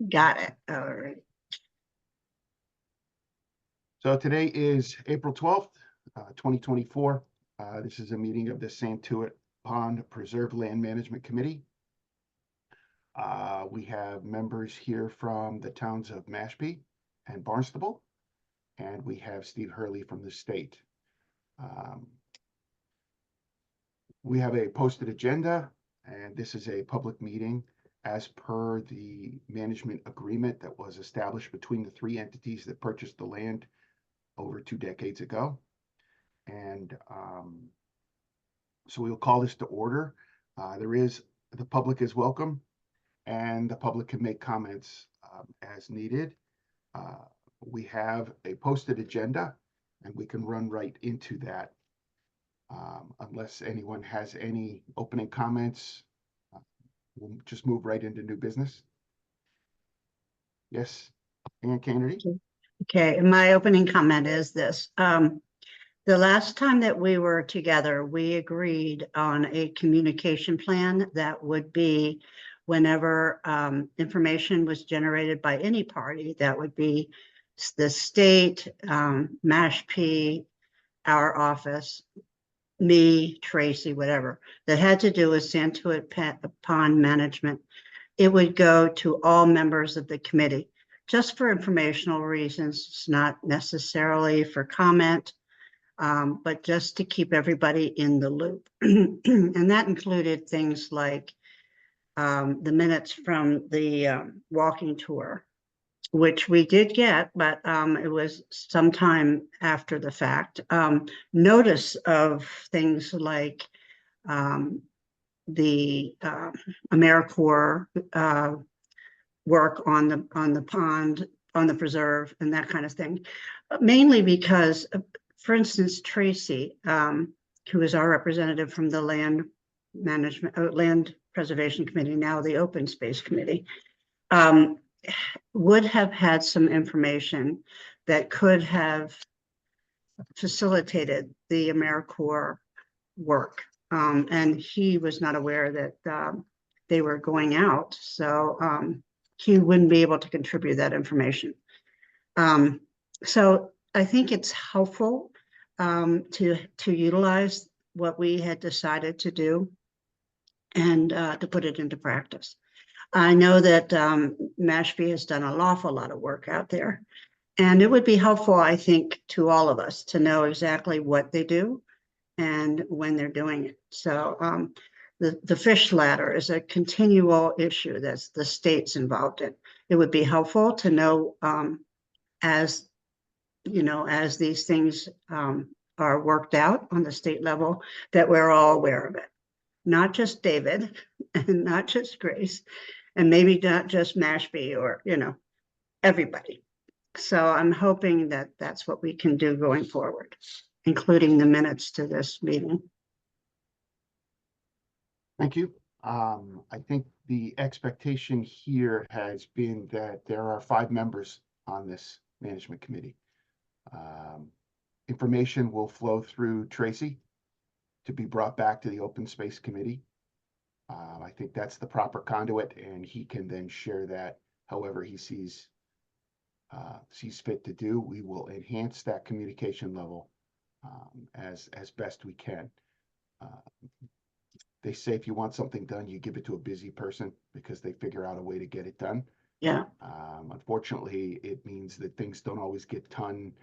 Got it. All right. So today is April 12th, 2024. This is a meeting of the Santuit Pond Preserve Land Management Committee. We have members here from the towns of Mashpee and Barnstable, and we have Steve Hurley from the state. We have a posted agenda, and this is a public meeting as per the management agreement that was established between the three entities that purchased the land over 2 decades ago. And so we'll call this to order. The public is welcome, and the public can make comments as needed. We have a posted agenda, and we can run right into that. Unless anyone has any opening comments, we'll just move right into new business. Yes, Ann Kennedy? Okay, my opening comment is this. The last time that we were together, we agreed on a communication plan that would be whenever information was generated by any party, that would be the state, Mashpee, our office, me, Tracy, whatever, that had to do with Santuit Pond management. It would go to all members of the committee, just for informational reasons. It's not necessarily for comment, but just to keep everybody in the loop. And that included things like the minutes from the walking tour, which we did get, but it was sometime after the fact. Notice of things like the AmeriCorps work on the pond, on the preserve, and that kind of thing. Mainly because, for instance, Tracy, who is our representative from the Land Preservation Committee, now the Open Space Committee, would have had some information that could have facilitated the AmeriCorps work. And he was not aware that they were going out, so he wouldn't be able to contribute that information. So I think it's helpful to utilize what we had decided to do and to put it into practice. I know that Mashpee has done an awful lot of work out there, and it would be helpful, I think, to all of us to know exactly what they do and when they're doing it. So the fish ladder is a continual issue that's the state's involved in. It would be helpful to know, as you know, as these things are worked out on the state level, that we're all aware of it. Not just David and not just Grace, and maybe not just Mashpee, or, you know, everybody. So I'm hoping that that's what we can do going forward, including the minutes to this meeting. Thank you. I think the expectation here has been that there are 5 members on this management committee. Information will flow through Tracy to be brought back to the Open Space Committee. I think that's the proper conduit, and he can then share that however he sees fit to do. We will enhance that communication level as best we can. They say if you want something done, you give it to a busy person because they figure out a way to get it done. Yeah. Unfortunately, it means that things don't always get done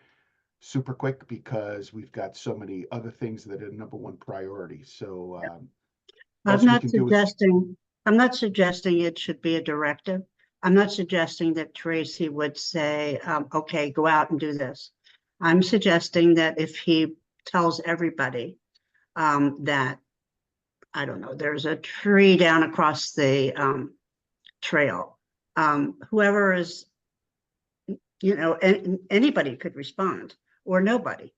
super quick because we've got so many other things that are #1 priority. So I'm not suggesting it should be a directive. I'm not suggesting that Tracy would say, okay, go out and do this. I'm suggesting that if he tells everybody that, I don't know, there's a tree down across the trail, whoever is, you know, anybody could respond, or nobody.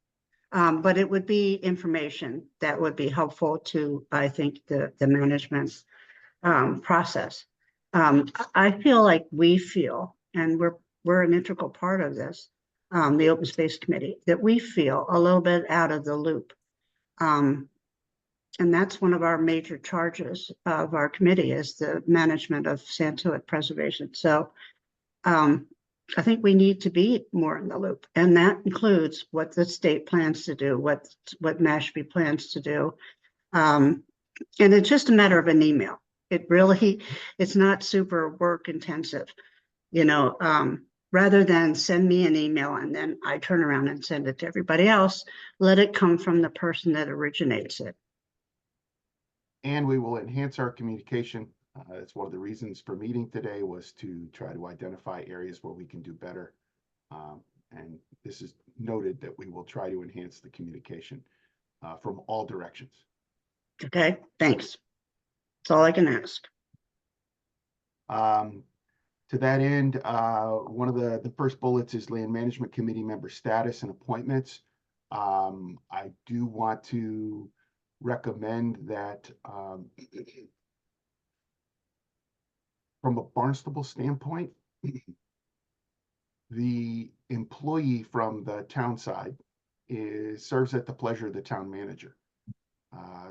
But it would be information that would be helpful to, I think, the management process. I feel like we feel, and we're an integral part of this, the Open Space Committee, that we feel a little bit out of the loop. And that's one of our major charges of our committee, is the management of Santuit preservation. So I think we need to be more in the loop, and that includes what the state plans to do, what Mashpee plans to do. And it's just a matter of an email. It's not super work intensive, rather than send me an email and then I turn around and send it to everybody else, let it come from the person that originates it. And we will enhance our communication. That's one of the reasons for meeting today, was to try to identify areas where we can do better. And this is noted that we will try to enhance the communication from all directions. Okay, thanks. That's all I can ask. To that end, one of the first bullets is Land Management Committee member status and appointments. I do want to recommend that from a Barnstable standpoint, the employee from the town side serves at the pleasure of the town manager.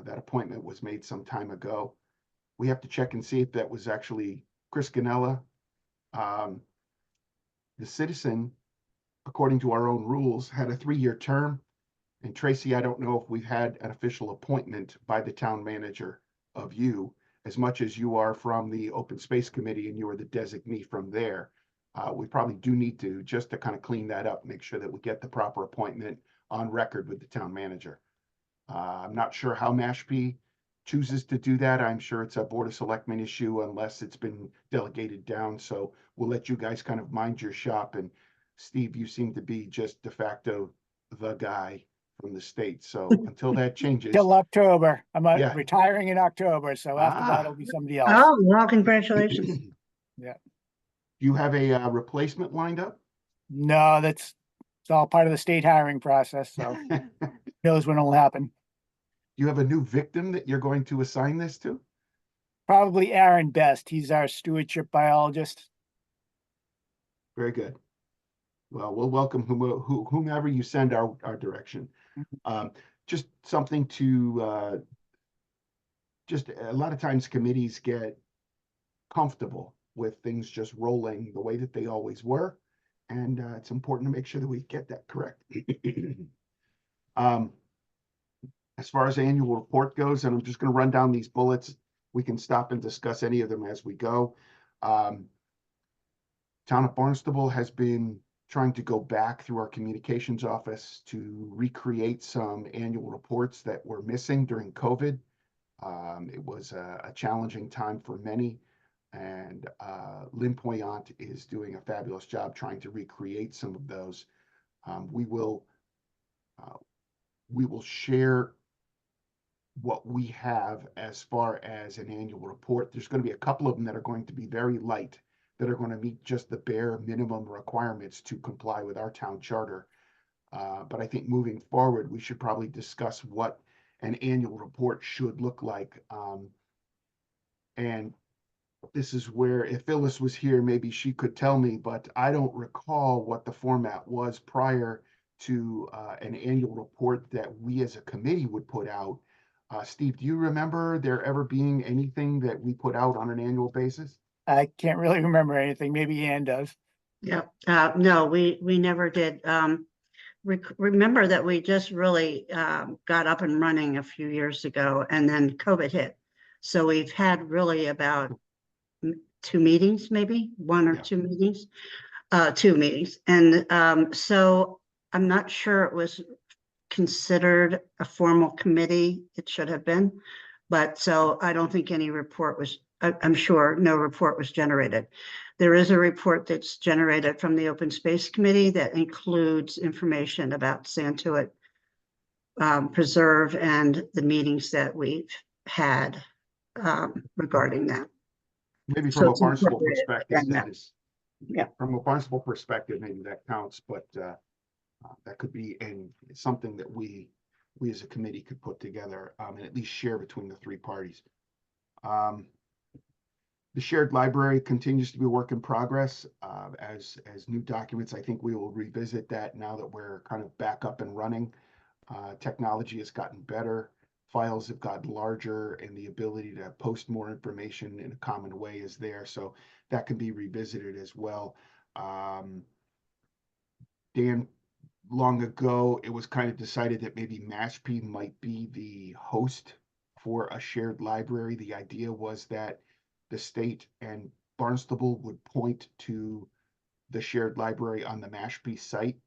That appointment was made some time ago. We have to check and see if that was actually Chris Ganella. The citizen, according to our own rules, had a 3-year term. And Tracy, I don't know if we've had an official appointment by the town manager of you, as much as you are from the Open Space Committee and you are the designee from there. We probably do need to, just to kind of clean that up, make sure that we get the proper appointment on record with the town manager. I'm not sure how Mashpee chooses to do that. I'm sure it's a Board of Selectmen issue unless it's been delegated down. So we'll let you guys kind of mind your shop. And Steve, you seem to be just de facto the guy from the state. So until that changes. Till October. I'm Yeah. retiring in October, so after that it'll be somebody else. Oh, well, congratulations. Yeah. Do you have a replacement lined up? No, it's all part of the state hiring process, so who knows when it'll happen. You have a new victim that you're going to assign this to? Probably Aaron Best. He's our stewardship biologist. Very good. Well, we'll welcome whomever you send our direction. Just something to, just a lot of times committees get comfortable with things just rolling the way that they always were. And it's important to make sure that we get that correct. As far as the annual report goes, and I'm just going to run down these bullets. We can stop and discuss any of them as we go. Town of Barnstable has been trying to go back through our communications office to recreate some annual reports that were missing during COVID. It was a challenging time for many, and Lynn Poyant is doing a fabulous job trying to recreate some of those. We will share what we have as far as an annual report. There's going to be a couple of them that are going to be very light, that are going to meet just the bare minimum requirements to comply with our town charter. But I think moving forward, we should probably discuss what an annual report should look like. And this is where, if Phyllis was here, maybe she could tell me, but I don't recall what the format was prior to an annual report that we as a committee would put out. Steve, do you remember there ever being anything that we put out on an annual basis? I can't really remember anything. Maybe Ann does. Yeah, no, we never did. Remember that we just really got up and running a few years ago, and then COVID hit. So we've had really about 2 meetings, maybe 1 or 2 meetings, 2 meetings. And so I'm not sure it was considered a formal committee. It should have been, but so I don't think any report was, I'm sure no report was generated. There is a report that's generated from the Open Space Committee that includes information about Santuit Preserve and the meetings that we've had regarding that. Maybe from a Barnstable perspective, yeah. From a Barnstable perspective, maybe that counts, but that could be something that we as a committee could put together and at least share between the 3 parties. The shared library continues to be a work in progress. As new documents, I think we will revisit that now that we're kind of back up and running. Technology has gotten better. Files have gotten larger, and the ability to post more information in a common way is there. So that can be revisited as well. Dan, long ago, it was kind of decided that maybe Mashpee might be the host for a shared library. The idea was that the state and Barnstable would point to the shared library on the Mashpee site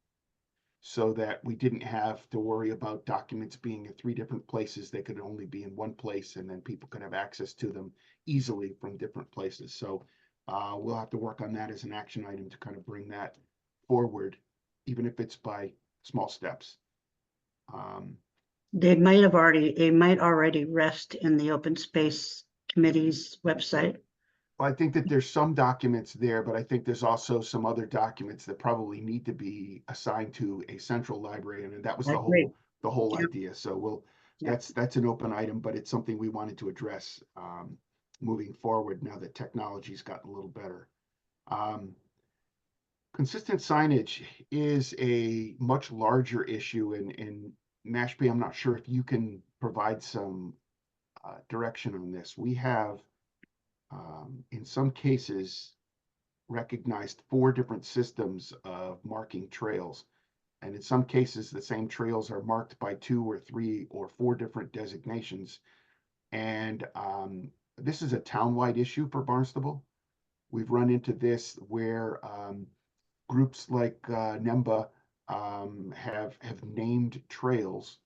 so that we didn't have to worry about documents being in three different places. They could only be in one place, and then people could have access to them easily from different places. So we'll have to work on that as an action item to kind of bring that forward, even if it's by small steps. They might already rest in the Open Space Committee's website. Well, I think that there's some documents there, but I think there's also some other documents that probably need to be assigned to a central library, and that was I the agree. whole Yep. idea. So we'll Yep. that's an open item, but it's something we wanted to address moving forward now that technology's gotten a little better. Consistent signage is a much larger issue in Mashpee. I'm not sure if you can provide some direction on this. We have in some cases recognized 4 different systems of marking trails. And in some cases, the same trails are marked by 2 or 3 or 4 different designations. And this is a townwide issue for Barnstable. We've run into this where groups like NEMBA have named trails,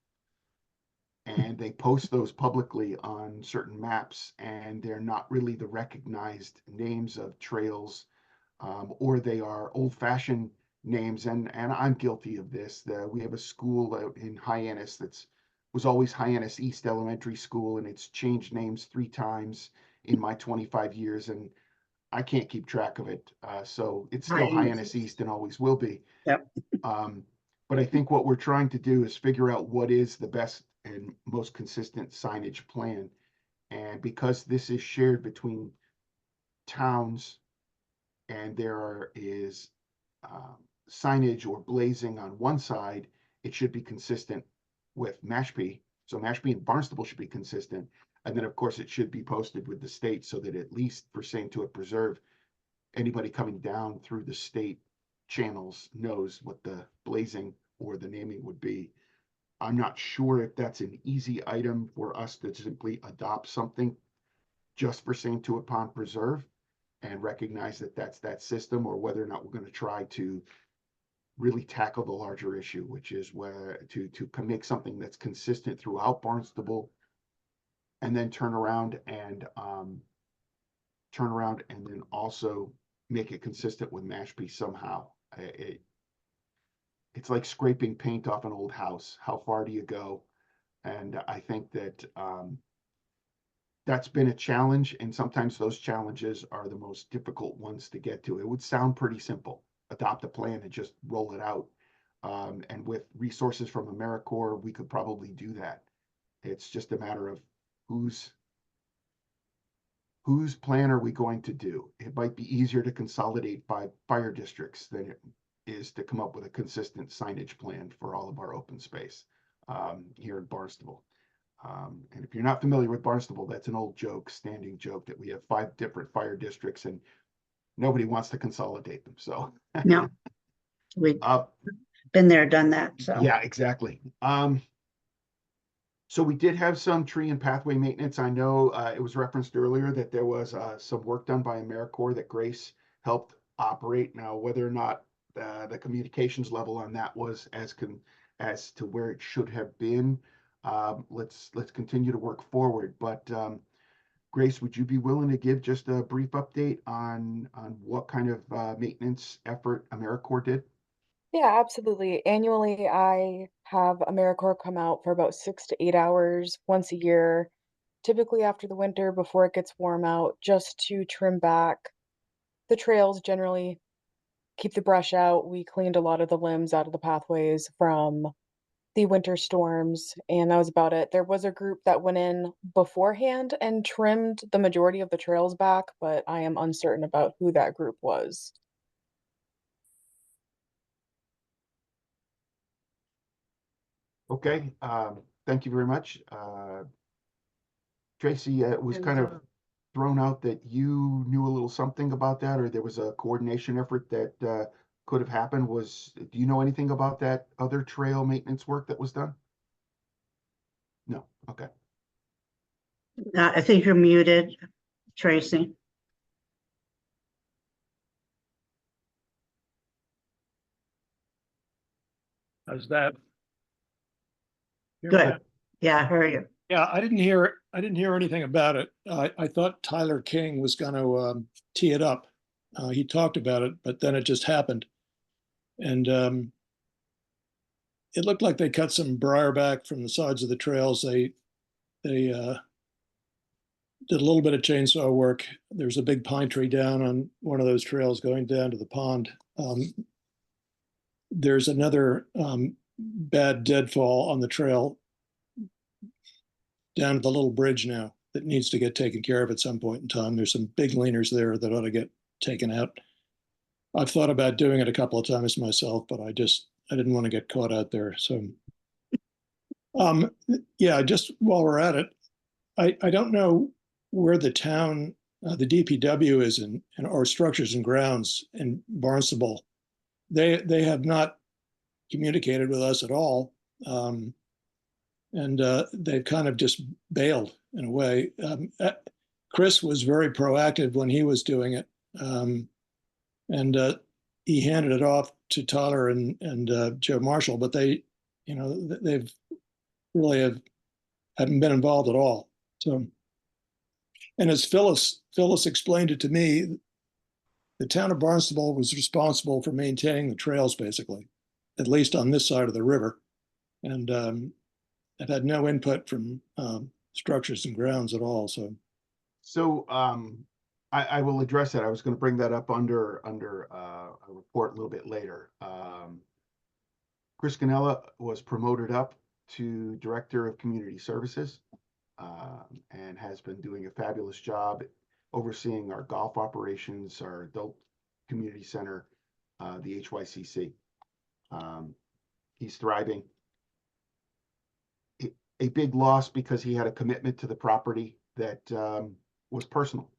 and they post those publicly on certain maps, and they're not really the recognized names of trails, or they are old-fashioned names. And I'm guilty of this. We have a school in Hyannis that's was always Hyannis East Elementary School, and it's changed names 3 times in my 25 years, and I can't keep track of it. So it's still Hyannis East and always will be. Yep. But I think what we're trying to do is figure out what is the best and most consistent signage plan. And because this is shared between towns and is signage or blazing on one side, it should be consistent with Mashpee. So Mashpee and Barnstable should be consistent. And then, of course, it should be posted with the state so that at least for Santuit Preserve, anybody coming down through the state channels knows what the blazing or the naming would be. I'm not sure if that's an easy item for us to simply adopt something just for Santuit Pond Preserve and recognize that that's that system, or whether or not we're going to try to really tackle the larger issue, which is where to make something that's consistent throughout Barnstable, and then turn around and then also make it consistent with Mashpee somehow. It's like scraping paint off an old house. How far do you go? And I think that that's been a challenge, and sometimes those challenges are the most difficult ones to get to. It would sound pretty simple. Adopt a plan and just roll it out. And with resources from AmeriCorps, we could probably do that. It's just a matter of whose plan are we going to do? It might be easier to consolidate 5 fire districts than it is to come up with a consistent signage plan for all of our open space here in Barnstable. And if you're not familiar with Barnstable, that's an old joke, standing joke, that we have 5 different fire districts and nobody wants to consolidate them. So No, we've been there, done that. So yeah, exactly. So we did have some tree and pathway maintenance. I know it was referenced earlier that there was some work done by AmeriCorps that Grace helped operate. Now, whether or not the communications level on that was as to where it should have been, let's continue to work forward. But Grace, would you be willing to give just a brief update on what kind of maintenance effort AmeriCorps did? Yeah, absolutely. Annually, I have AmeriCorps come out for about 6 to 8 hours once a year, typically after the winter before it gets warm out, just to trim back the trails, generally keep the brush out. We cleaned a lot of the limbs out of the pathways from the winter storms, and that was about it. There was a group that went in beforehand and trimmed the majority of the trails back, but I am uncertain about who that group was. Okay, thank you very much. Tracy, it was kind of thrown out that you knew a little something about that, or there was a coordination effort that could have happened? Do you know anything about that other trail maintenance work that was done? No, okay. I think you're muted, Tracy. How's that? Hear Good. me? Yeah, I heard you. Yeah, I didn't hear anything about it. I thought Tyler King was going to tee it up. He talked about it, but then it just happened. And it looked like they cut some briar back from the sides of the trails. They did a little bit of chainsaw work. There's a big pine tree down on one of those trails going down to the pond. There's another bad deadfall on the trail down to the little bridge now that needs to get taken care of at some point in time. There's some big leaners there that ought to get taken out. I've thought about doing it a couple of times myself, but I didn't want to get caught out there. So, yeah, just while we're at it, I don't know where the town, the DPW is in or Structures and Grounds in Barnstable. They have not communicated with us at all. And they've kind of just bailed in a way. Chris was very proactive when he was doing it. And he handed it off to Tyler and Joe Marshall, but they've really haven't been involved at all. So, and as Phyllis explained it to me, the town of Barnstable was responsible for maintaining the trails, basically, at least on this side of the river. And I've had no input from Structures and Grounds at all. So I will address that. I was going to bring that up under a report a little bit later. Chris Ganella was promoted up to Director of Community Services and has been doing a fabulous job overseeing our golf operations, our adult community center, the HYCC. He's thriving. A big loss because he had a commitment to the property that was personal.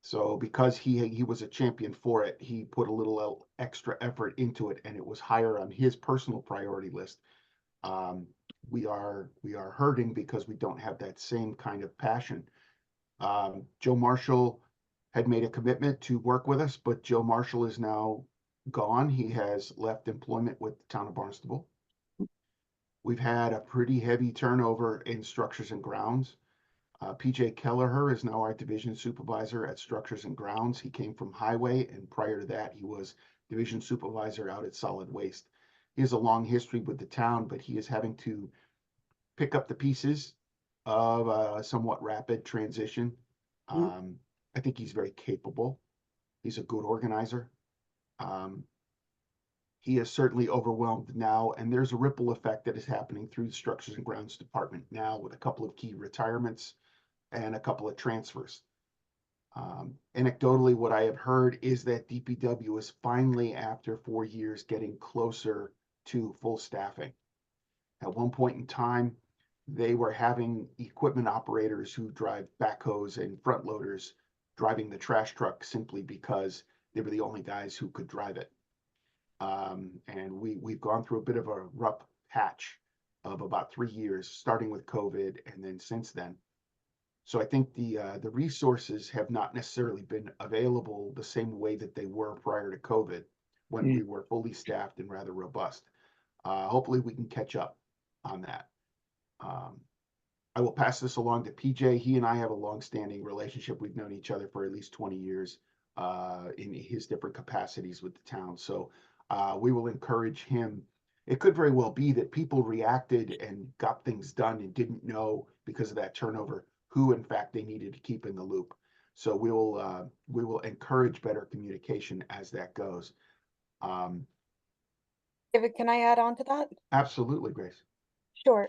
So because he was a champion for it, he put a little extra effort into it, and it was higher on his personal priority list. We are hurting because we don't have that same kind of passion. Joe Marshall had made a commitment to work with us, but Joe Marshall is now gone. He has left employment with the town of Barnstable. We've had a pretty heavy turnover in Structures and Grounds. PJ Kelleher is now our division supervisor at Structures and Grounds. He came from Highway, and prior to that, he was division supervisor out at Solid Waste. He has a long history with the town, but he is having to pick up the pieces of a somewhat rapid transition. I think he's very capable. He's a good organizer. He is certainly overwhelmed now, and there's a ripple effect that is happening through the Structures and Grounds department now with a couple of key retirements and a couple of transfers. Anecdotally, what I have heard is that DPW is finally, after 4 years, getting closer to full staffing. At one point in time, they were having equipment operators who drive backhoes and front loaders driving the trash truck simply because they were the only guys who could drive it. And we've gone through a bit of a rough patch of about 3 years, starting with COVID, and then since then. So I think the resources have not necessarily been available the same way that they were prior to COVID, when we were fully staffed and rather robust. Hopefully we can catch up on that. I will pass this along to PJ. He and I have a long-standing relationship. We've known each other for at least 20 years in his different capacities with the town. So we will encourage him. It could very well be that people reacted and got things done and didn't know, because of that turnover, who in fact they needed to keep in the loop. So we will encourage better communication as that goes. David, can I add on to that? Absolutely, Grace. Sure.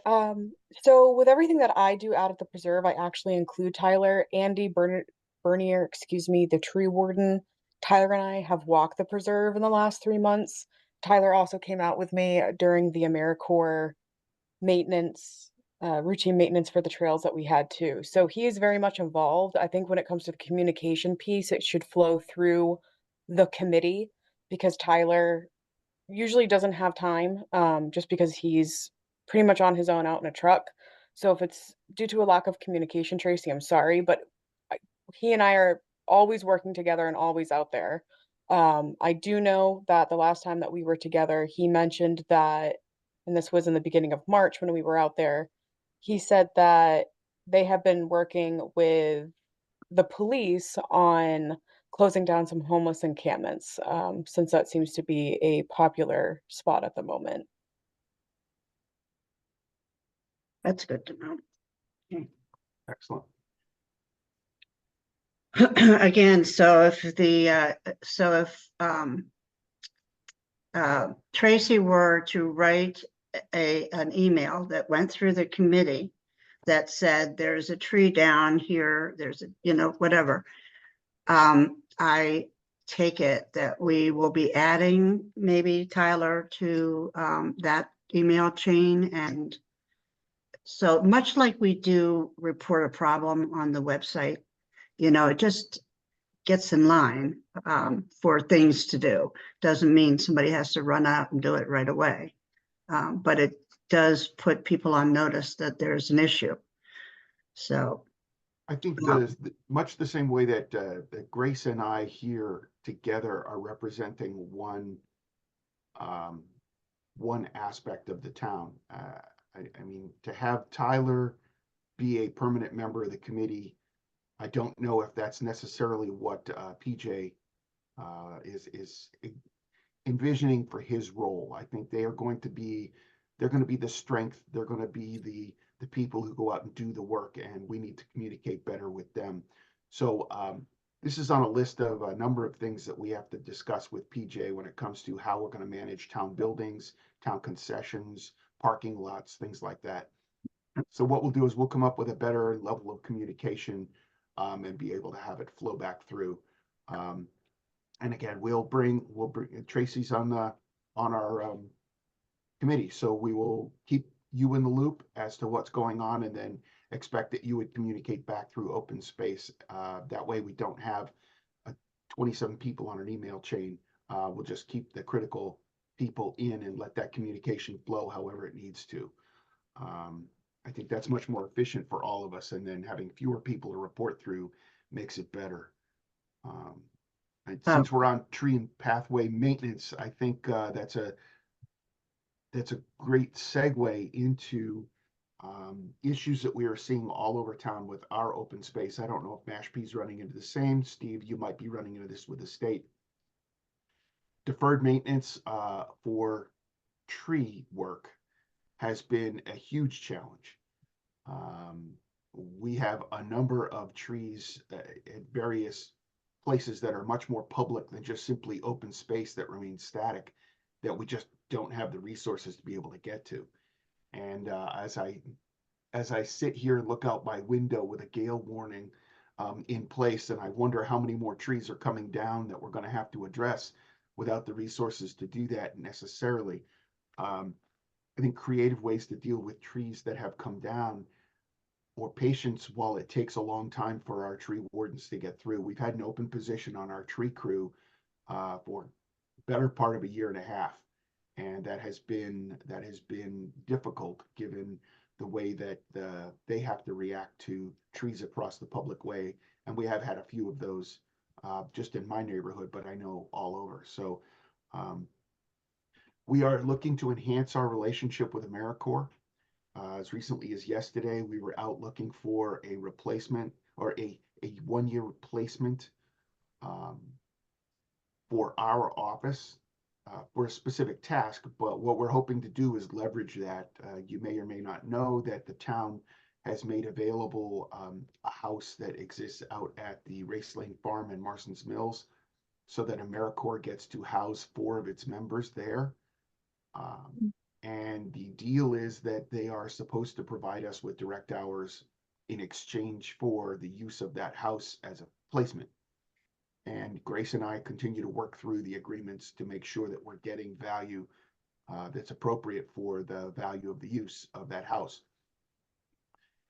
So with everything that I do out at the preserve, I actually include Tyler, Bernier, excuse me, the tree warden. Tyler and I have walked the preserve in the last 3 months. Tyler also came out with me during the AmeriCorps maintenance routine maintenance for the trails that we had too. So he is very much involved. I think when it comes to the communication piece, it should flow through the committee because Tyler usually doesn't have time, just because he's pretty much on his own out in a truck. So if it's due to a lack of communication, Tracy, I'm sorry, but I, he and I are always working together and always out there. I do know that the last time that we were together, he mentioned that, and this was in the beginning of March when we were out there, he said that they have been working with the police on closing down some homeless encampments, since that seems to be a popular spot at the moment. That's good to know. Excellent. Again, so if Tracy were to write an email that went through the committee that said there's a tree down here, there's whatever. I take it that we will be adding maybe Tyler to that email chain, and so much like we do report a problem on the website, it just gets in line for things to do. Doesn't mean somebody has to run out and do it right away. But it does put people on notice that there's an issue. So I think much the same way that Grace and I here together are representing one aspect of the town. I mean, to have Tyler be a permanent member of the committee, I don't know if that's necessarily what PJ is envisioning for his role. I think they're going to be the strength. They're going to be the people who go out and do the work, and we need to communicate better with them. So this is on a list of a number of things that we have to discuss with PJ when it comes to how we're going to manage town buildings, town concessions, parking lots, things like that. So what we'll do is we'll come up with a better level of communication and be able to have it flow back through. And again, we'll bring Tracy's on our committee, so we will keep you in the loop as to what's going on, and then expect that you would communicate back through open space. That way we don't have 27 people on an email chain. We'll just keep the critical people in and let that communication flow however it needs to. I think that's much more efficient for all of us, and then having fewer people to report through makes it better. And since we're on tree and pathway maintenance, I think that's a great segue into issues that we are seeing all over town with our open space. I don't know if Mashpee's running into the same. Steve, you might be running into this with the state. Deferred maintenance for tree work has been a huge challenge. We have a number of trees at various places that are much more public than just simply open space that remains static, that we just don't have the resources to be able to get to. And as I sit here and look out my window with a gale warning in place, and I wonder how many more trees are coming down that we're going to have to address without the resources to do that necessarily. I think creative ways to deal with trees that have come down, or patience while it takes a long time for our tree wardens to get through. We've had an open position on our tree crew for better part of a year and a half, and that has been difficult given the way that they have to react to trees across the public way. And we have had a few of those just in my neighborhood, but I know all over. So we are looking to enhance our relationship with AmeriCorps. As recently as yesterday, we were out looking for a replacement, or a 1-year replacement for our office for a specific task. But what we're hoping to do is leverage that. You may or may not know that the town has made available a house that exists out at the Race Lane Farm in Marston's Mills, so that AmeriCorps gets to house 4 of its members there. And the deal is that they are supposed to provide us with direct hours in exchange for the use of that house as a placement. And Grace and I continue to work through the agreements to make sure that we're getting value that's appropriate for the value of the use of that house.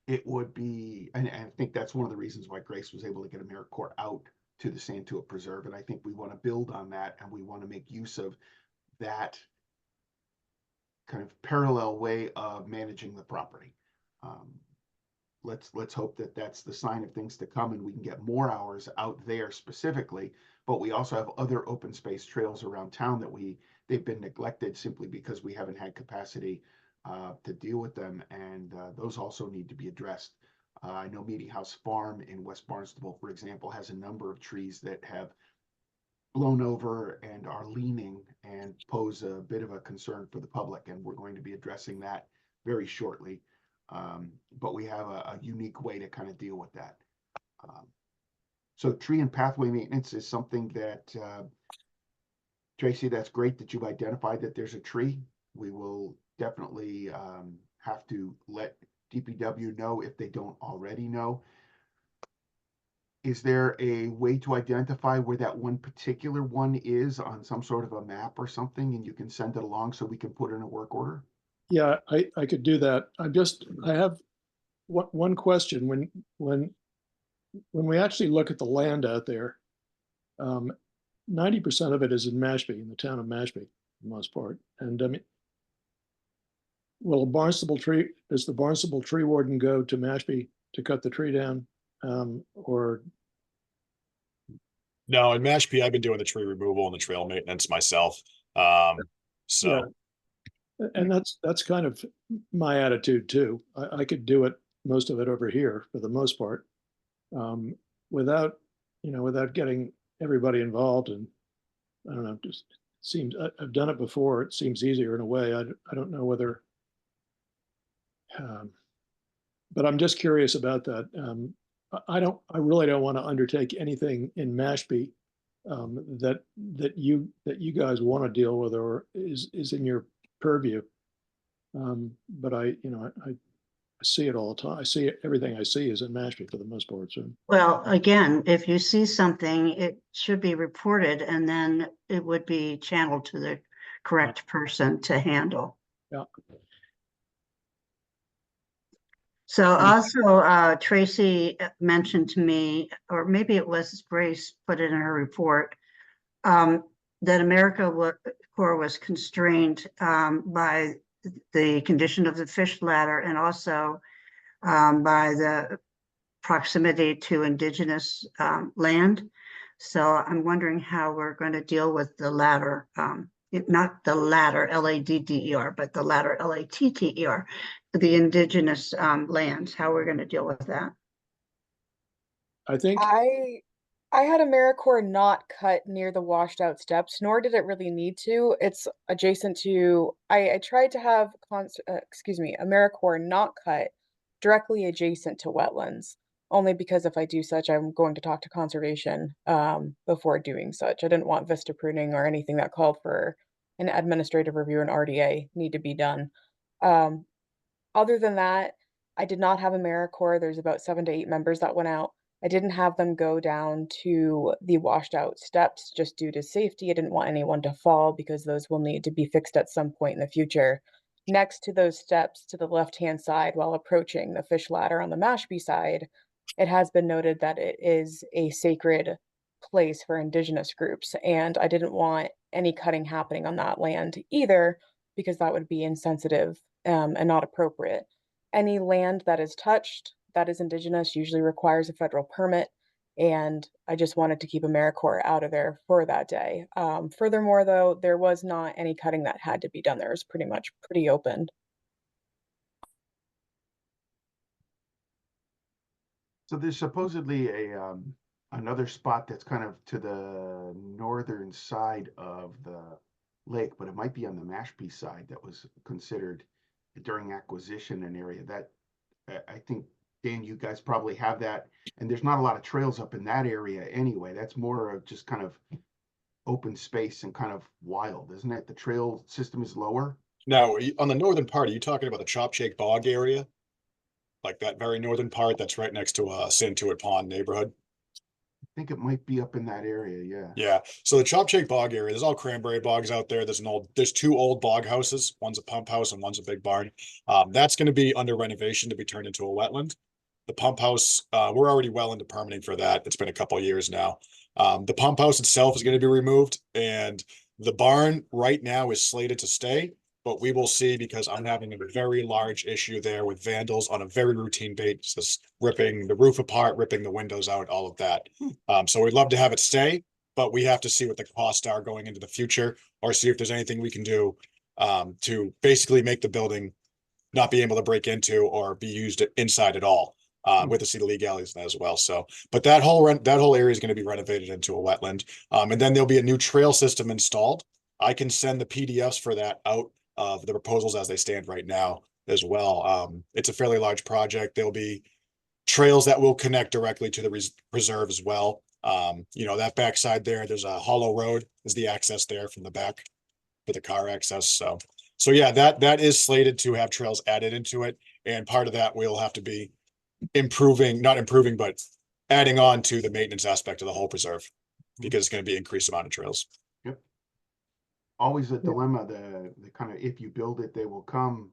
it would be, and I think that's one of the reasons why Grace was able to get AmeriCorps out to the Santuit Preserve. And I think we want to build on that, and we want to make use of that kind of parallel way of managing the property. Let's hope that that's the sign of things to come, and we can get more hours out there specifically. But we also have other open space trails around town that they've been neglected simply because we haven't had capacity to deal with them, and those also need to be addressed. I know Meeting House Farm in West Barnstable, for example, has a number of trees that have blown over and are leaning and pose a bit of a concern for the public, and we're going to be addressing that very shortly. But we have a unique way to kind of deal with that. So tree and pathway maintenance is something that, Tracy, that's great that you've identified that there's a tree. We will definitely have to let DPW know if they don't already know. Is there a way to identify where that one particular one is on some sort of a map or something, and you can send it along so we can put in a work order? Yeah, I could do that. I have one question. When we actually look at the land out there, 90% of it is in Mashpee, in the town of Mashpee, for the most part. And I mean, does the Barnstable tree warden go to Mashpee to cut the tree down? Or No, in Mashpee, I've been doing the tree removal and the trail maintenance myself. So and that's kind of my attitude too. I could do it, most of it over here for the most part, without getting everybody involved. And I don't know, just seems, I've done it before. It seems easier in a way. I don't know whether, but I'm just curious about that. I really don't want to undertake anything in Mashpee that you guys want to deal with or is in your purview. But I see it all the time. I see everything I see is in Mashpee for the most part. So Well, again, if you see something, it should be reported, and then it would be channeled to the correct person to handle. yeah, So also, Tracy mentioned to me, or maybe it was Grace put it in her report, that AmeriCorps was constrained by the condition of the fish ladder, and also by the proximity to indigenous land. So I'm wondering how we're going to deal with the ladder, not the ladder, L-A-D-D-E-R, but the ladder, L-A-T-T-E-R, the indigenous lands, how we're going to deal with that. I think I had AmeriCorps not cut near the washed out steps, nor did it really need to. It's adjacent to, I tried to have, AmeriCorps not cut directly adjacent to wetlands, only because if I do such, I'm going to talk to conservation before doing such. I didn't want vista pruning or anything that called for an administrative review and RDA need to be done. Other than that, I did not have AmeriCorps. There's about 7 to 8 members that went out. I didn't have them go down to the washed out steps just due to safety. I didn't want anyone to fall because those will need to be fixed at some point in the future. Next to those steps to the left-hand side while approaching the fish ladder on the Mashpee side, it has been noted that it is a sacred place for indigenous groups. And I didn't want any cutting happening on that land either, because that would be insensitive and not appropriate. Any land that is touched that is indigenous usually requires a federal permit, and I just wanted to keep AmeriCorps out of there for that day. Furthermore, though, there was not any cutting that had to be done. There was pretty open. So there's supposedly a another spot that's kind of to the northern side of the lake, but it might be on the Mashpee side that was considered during acquisition an area that I think, Dan, you guys probably have that, and there's not a lot of trails up in that area anyway. That's more of just kind of open space and kind of wild, isn't it? The trail system is lower. now on the northern part, are you talking about the Chop Shake Bog area? Like that very northern part that's right next to Santuit Pond neighborhood? think it might be up in that area, yeah. Yeah, so the Chop Shake Bog area, there's all cranberry bogs out there. There's two old bog houses. One's a pump house and one's a big barn. That's going to be under renovation to be turned into a wetland. The pump house, we're already well into permitting for that. It's been a couple of years now. The pump house itself is going to be removed, and the barn right now is slated to stay, but we will see because I'm having a very large issue there with vandals on a very routine basis, ripping the roof apart, ripping the windows out, all of that. So we'd love to have it stay, but we have to see what the costs are going into the future, or see if there's anything we can do to basically make the building not be able to break into or be used inside at all. With to see the legalities as well. So, but that whole area is going to be renovated into a wetland, and then there'll be a new trail system installed. I can send the PDFs for that out of the proposals as they stand right now as well. It's a fairly large project. There'll be trails that will connect directly to the preserve as well. That backside there's a hollow road is the access there from the back for the car access. So yeah, that is slated to have trails added into it, and part of that will have to be not improving, but adding on to the maintenance aspect of the whole preserve, because it's going to be increased amount of trails. Yep. Always a dilemma, the kind of, if you build it, they will come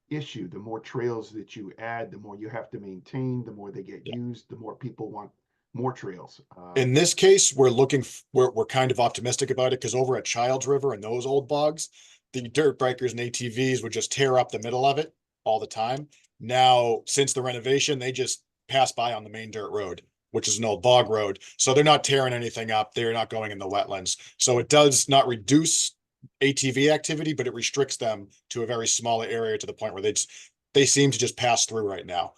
issue. The more trails that you add, the more you have to maintain, the more they get used, the more people want more trails. In this case, we're kind of optimistic about it, because over at Childs River and those old bogs, the dirt bikers and ATVs would just tear up the middle of it all the time. Now, since the renovation, they just pass by on the main dirt road, which is an old bog road. So they're not tearing anything up. They're not going in the wetlands. So it does not reduce ATV activity, but it restricts them to a very small area, to the point where they seem to just pass through right now.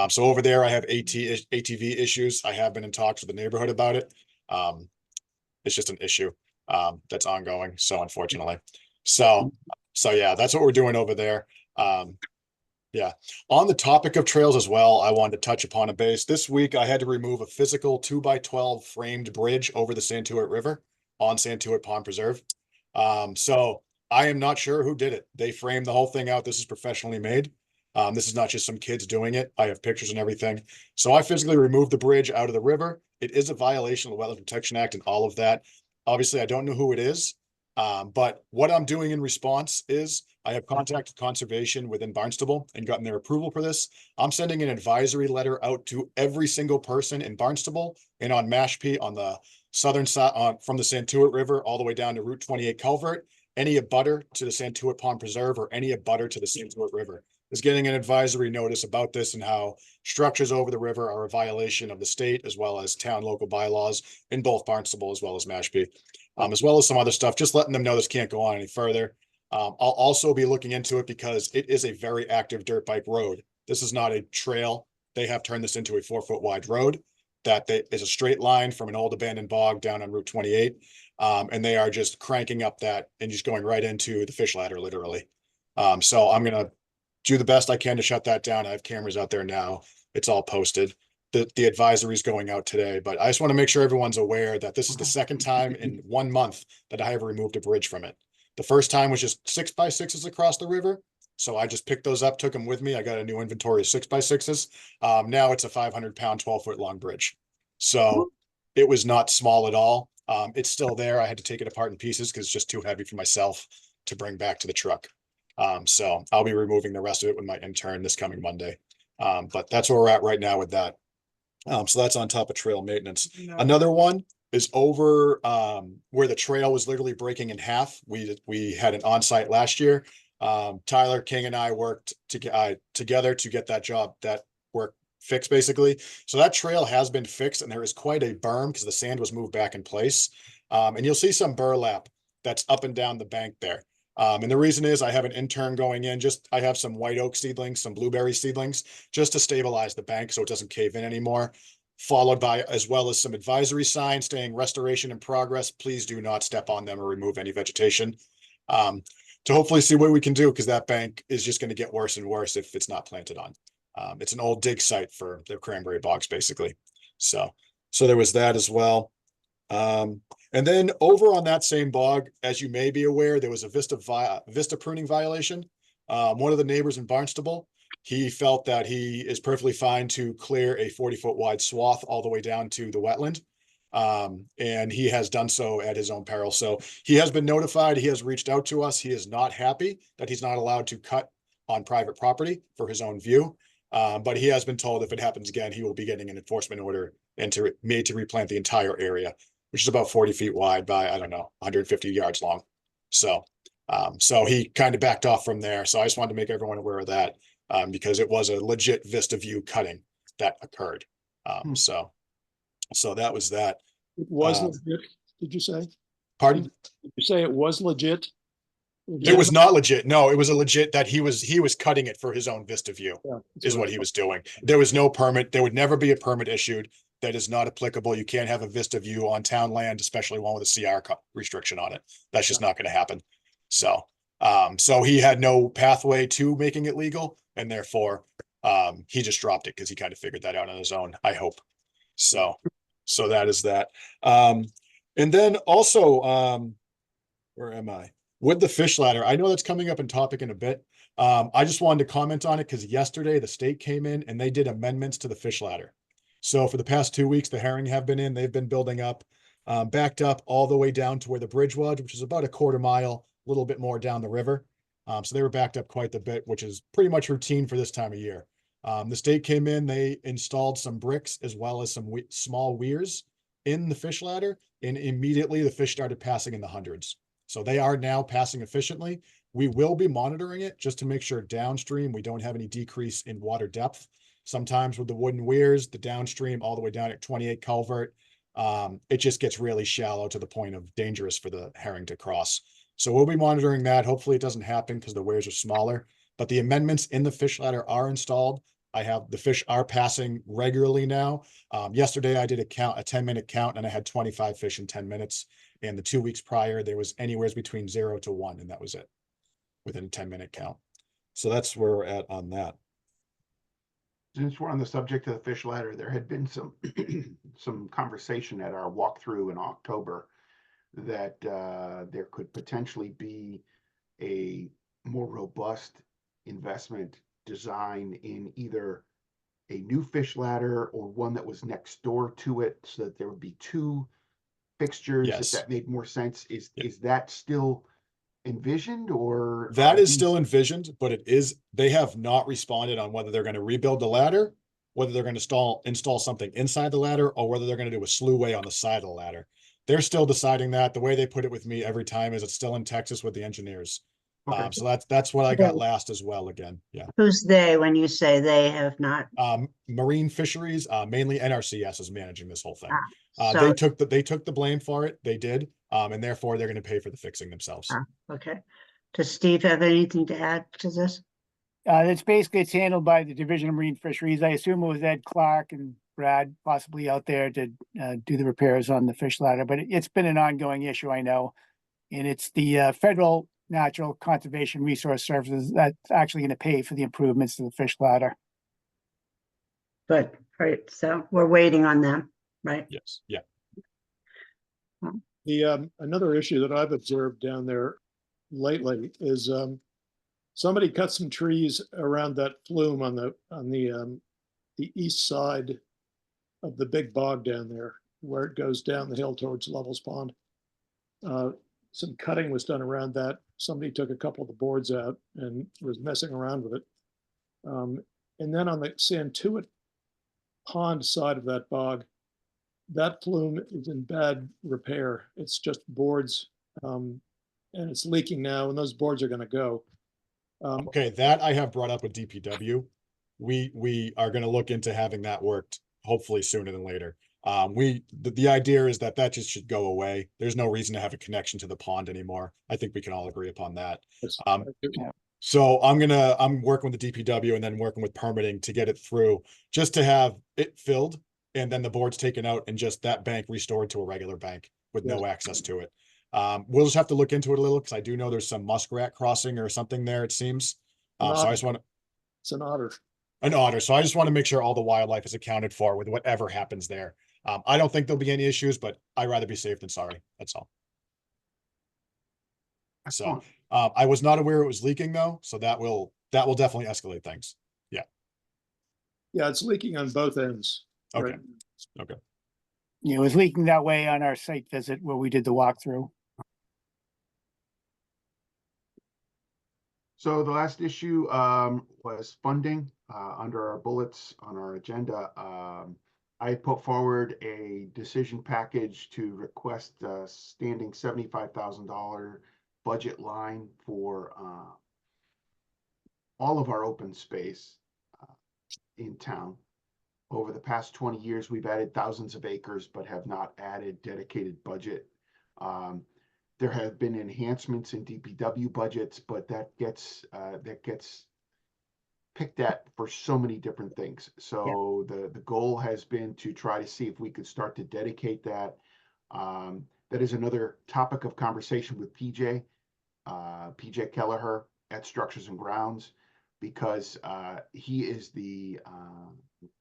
So over there, I have ATV issues. I have been in talks with the neighborhood about it. It's just an issue that's ongoing. So unfortunately, so yeah, that's what we're doing over there. Yeah. On the topic of trails as well, I wanted to touch upon a base. This week, I had to remove a physical 2x12 framed bridge over the Santuit River on Santuit Pond Preserve. So I am not sure who did it. They framed the whole thing out. This is professionally made. This is not just some kids doing it. I have pictures and everything. So I physically removed the bridge out of the river. It is a violation of the Wetland Protection Act and all of that. Obviously, I don't know who it is. But what I'm doing in response is I have contacted conservation within Barnstable and gotten their approval for this. I'm sending an advisory letter out to every single person in Barnstable and on Mashpee on the southern side, from the Santuit River all the way down to Route 28 culvert. Any abutter to the Santuit Pond Preserve or any abutter to the Santuit River is getting an advisory notice about this, and how structures over the river are a violation of the state as well as town local bylaws in both Barnstable as well as Mashpee. As well as some other stuff, just letting them know this can't go on any further. I'll also be looking into it because it is a very active dirt bike road. This is not a trail. They have turned this into a 4-foot wide road that is a straight line from an old abandoned bog down on Route 28. And they are just cranking up that and just going right into the fish ladder, literally. So I'm going to do the best I can to shut that down. I have cameras out there now. It's all posted. The advisory is going out today, but I just want to make sure everyone's aware that this is the second time in 1 month that I have removed a bridge from it. The first time was just 6x6s across the river. So I just picked those up, took them with me. I got a new inventory of 6x6s. Now it's a 500-pound, 12-foot long bridge. So it was not small at all. It's still there. I had to take it apart in pieces because it's just too heavy for myself to bring back to the truck. So I'll be removing the rest of it with my intern this coming Monday. But that's where we're at right now with that. So that's on top of trail maintenance. Another one is over where the trail was literally breaking in half. We had an on-site last year. Tyler King and I worked together to get that work fixed, basically. So that trail has been fixed, and there is quite a berm because the sand was moved back in place. And you'll see some burlap that's up and down the bank there. And the reason is I have an intern going in, I have some white oak seedlings, some blueberry seedlings, just to stabilize the bank so it doesn't cave in anymore, followed by as well as some advisory signs saying restoration in progress. Please do not step on them or remove any vegetation, to hopefully see what we can do, because that bank is just going to get worse and worse if it's not planted on. It's an old dig site for the cranberry bogs, basically. So there was that as well. And then over on that same bog, as you may be aware, there was a vista pruning violation. One of the neighbors in Barnstable, He felt that he is perfectly fine to clear a 40-foot wide swath all the way down to the wetland. And he has done so at his own peril. So he has been notified. He has reached out to us. He is not happy that he's not allowed to cut on private property for his own view. But he has been told if it happens again, he will be getting an enforcement order and made to replant the entire area, which is about 40 feet wide by, I don't know, 150 yards long. So, so he kind of backed off from there. So I just wanted to make everyone aware of that, because it was a legit vista view cutting that occurred. So that was that. It was Um, legit, did you say? Pardon? Did you say it was legit? It was not legit. No, it was a legit that he was cutting it for his own vista view, Yeah, is what he was doing. There was no permit. There would never be a permit issued. That is not applicable. You can't have a vista view on town land, especially one with a CR restriction on it. That's just not going to happen. So, so he had no pathway to making it legal, and therefore, he just dropped it because he kind of figured that out on his own, I hope. So, so that is that. And then also, where am I? With the fish ladder, I know that's coming up in topic in a bit. I just wanted to comment on it because yesterday the state came in and they did amendments to the fish ladder. So for the past 2 weeks, the herring have been in, they've been building up, backed up all the way down to where the bridge was, which is about a quarter mile, a little bit more down the river. So they were backed up quite a bit, which is pretty much routine for this time of year. The state came in, they installed some bricks as well as some small weirs in the fish ladder, and immediately the fish started passing in the hundreds. So they are now passing efficiently. We will be monitoring it just to make sure downstream we don't have any decrease in water depth. Sometimes with the wooden weirs, the downstream all the way down at 28 culvert, it just gets really shallow to the point of dangerous for the herring to cross. So we'll be monitoring that. Hopefully it doesn't happen because the weirs are smaller, but the amendments in the fish ladder are installed. The fish are passing regularly now. Yesterday I did a 10-minute count and I had 25 fish in 10 minutes. And the 2 weeks prior, there was anywhere between 0 to 1, and that was it within a 10-minute count. So that's where we're at on that. Since we're on the subject of the fish ladder, there had been some some conversation at our walkthrough in October that there could potentially be a more robust investment design in either a new fish ladder or one that was next door to it, so that there would be two fixtures, if Yes. that made more sense. Is Yeah. is that still envisioned, or That are is these- still envisioned, but they have not responded on whether they're going to rebuild the ladder, whether they're going to install something inside the ladder, or whether they're going to do a sluway on the side of the ladder. They're still deciding that. The way they put it with me every time is it's still in Texas with the engineers. Okay. So that's what I got last as well again. Yeah. Who's they when you say they have not? Marine fisheries, mainly NRCS is managing this whole thing. So, They took the blame for it. They did. And therefore they're going to pay for the fixing themselves. okay. Does Steve have anything to add to this? It's handled by the Division of Marine Fisheries. I assume it was Ed Clark and Brad possibly out there to do the repairs on the fish ladder, but it's been an ongoing issue, I know. And it's the Federal Natural Conservation Resource Services that's actually going to pay for the improvements to the fish ladder. Good, right, so we're waiting on them, right? Yes. Yeah. The another issue that I've observed down there lately is somebody cut some trees around that flume on the east side of the big bog down there, where it goes down the hill towards Lovell's Pond. Some cutting was done around that. Somebody took a couple of the boards out and was messing around with it. And then on the Santuit Pond side of that bog, that flume is in bad repair. It's just boards, and it's leaking now, and those boards are going to go. Okay, that I have brought up with DPW. We are going to look into having that worked hopefully sooner than later. The idea is that just should go away. There's no reason to have a connection to the pond anymore. I think we can all agree upon that. So I'm working with the DPW and then working with permitting to get it through, just to have it filled and then the boards taken out and just that bank restored to a regular bank with no access to it. We'll just have to look into it a little because I do know there's some muskrat crossing or something there, it seems. So I just want to. It's an otter. An otter. So I just want to make sure all the wildlife is accounted for with whatever happens there. I don't think there'll be any issues, but I'd rather be safe than sorry. That's all. So I was not aware it was leaking though, so that will definitely escalate things. Yeah. Yeah, it's leaking on both ends. Okay. Right. It was leaking that way on our site visit where we did the walkthrough. So the last issue was funding under our bullets on our agenda. I put forward a decision package to request a standing $75,000 budget line for all of our open space in town. Over the past 20 years, we've added thousands of acres, but have not added dedicated budget. There have been enhancements in DPW budgets, but that gets picked at for so many different things. So the goal has been to try to see if we could start to dedicate that. That is another topic of conversation with PJ Kelleher at Structures and Grounds, because he is the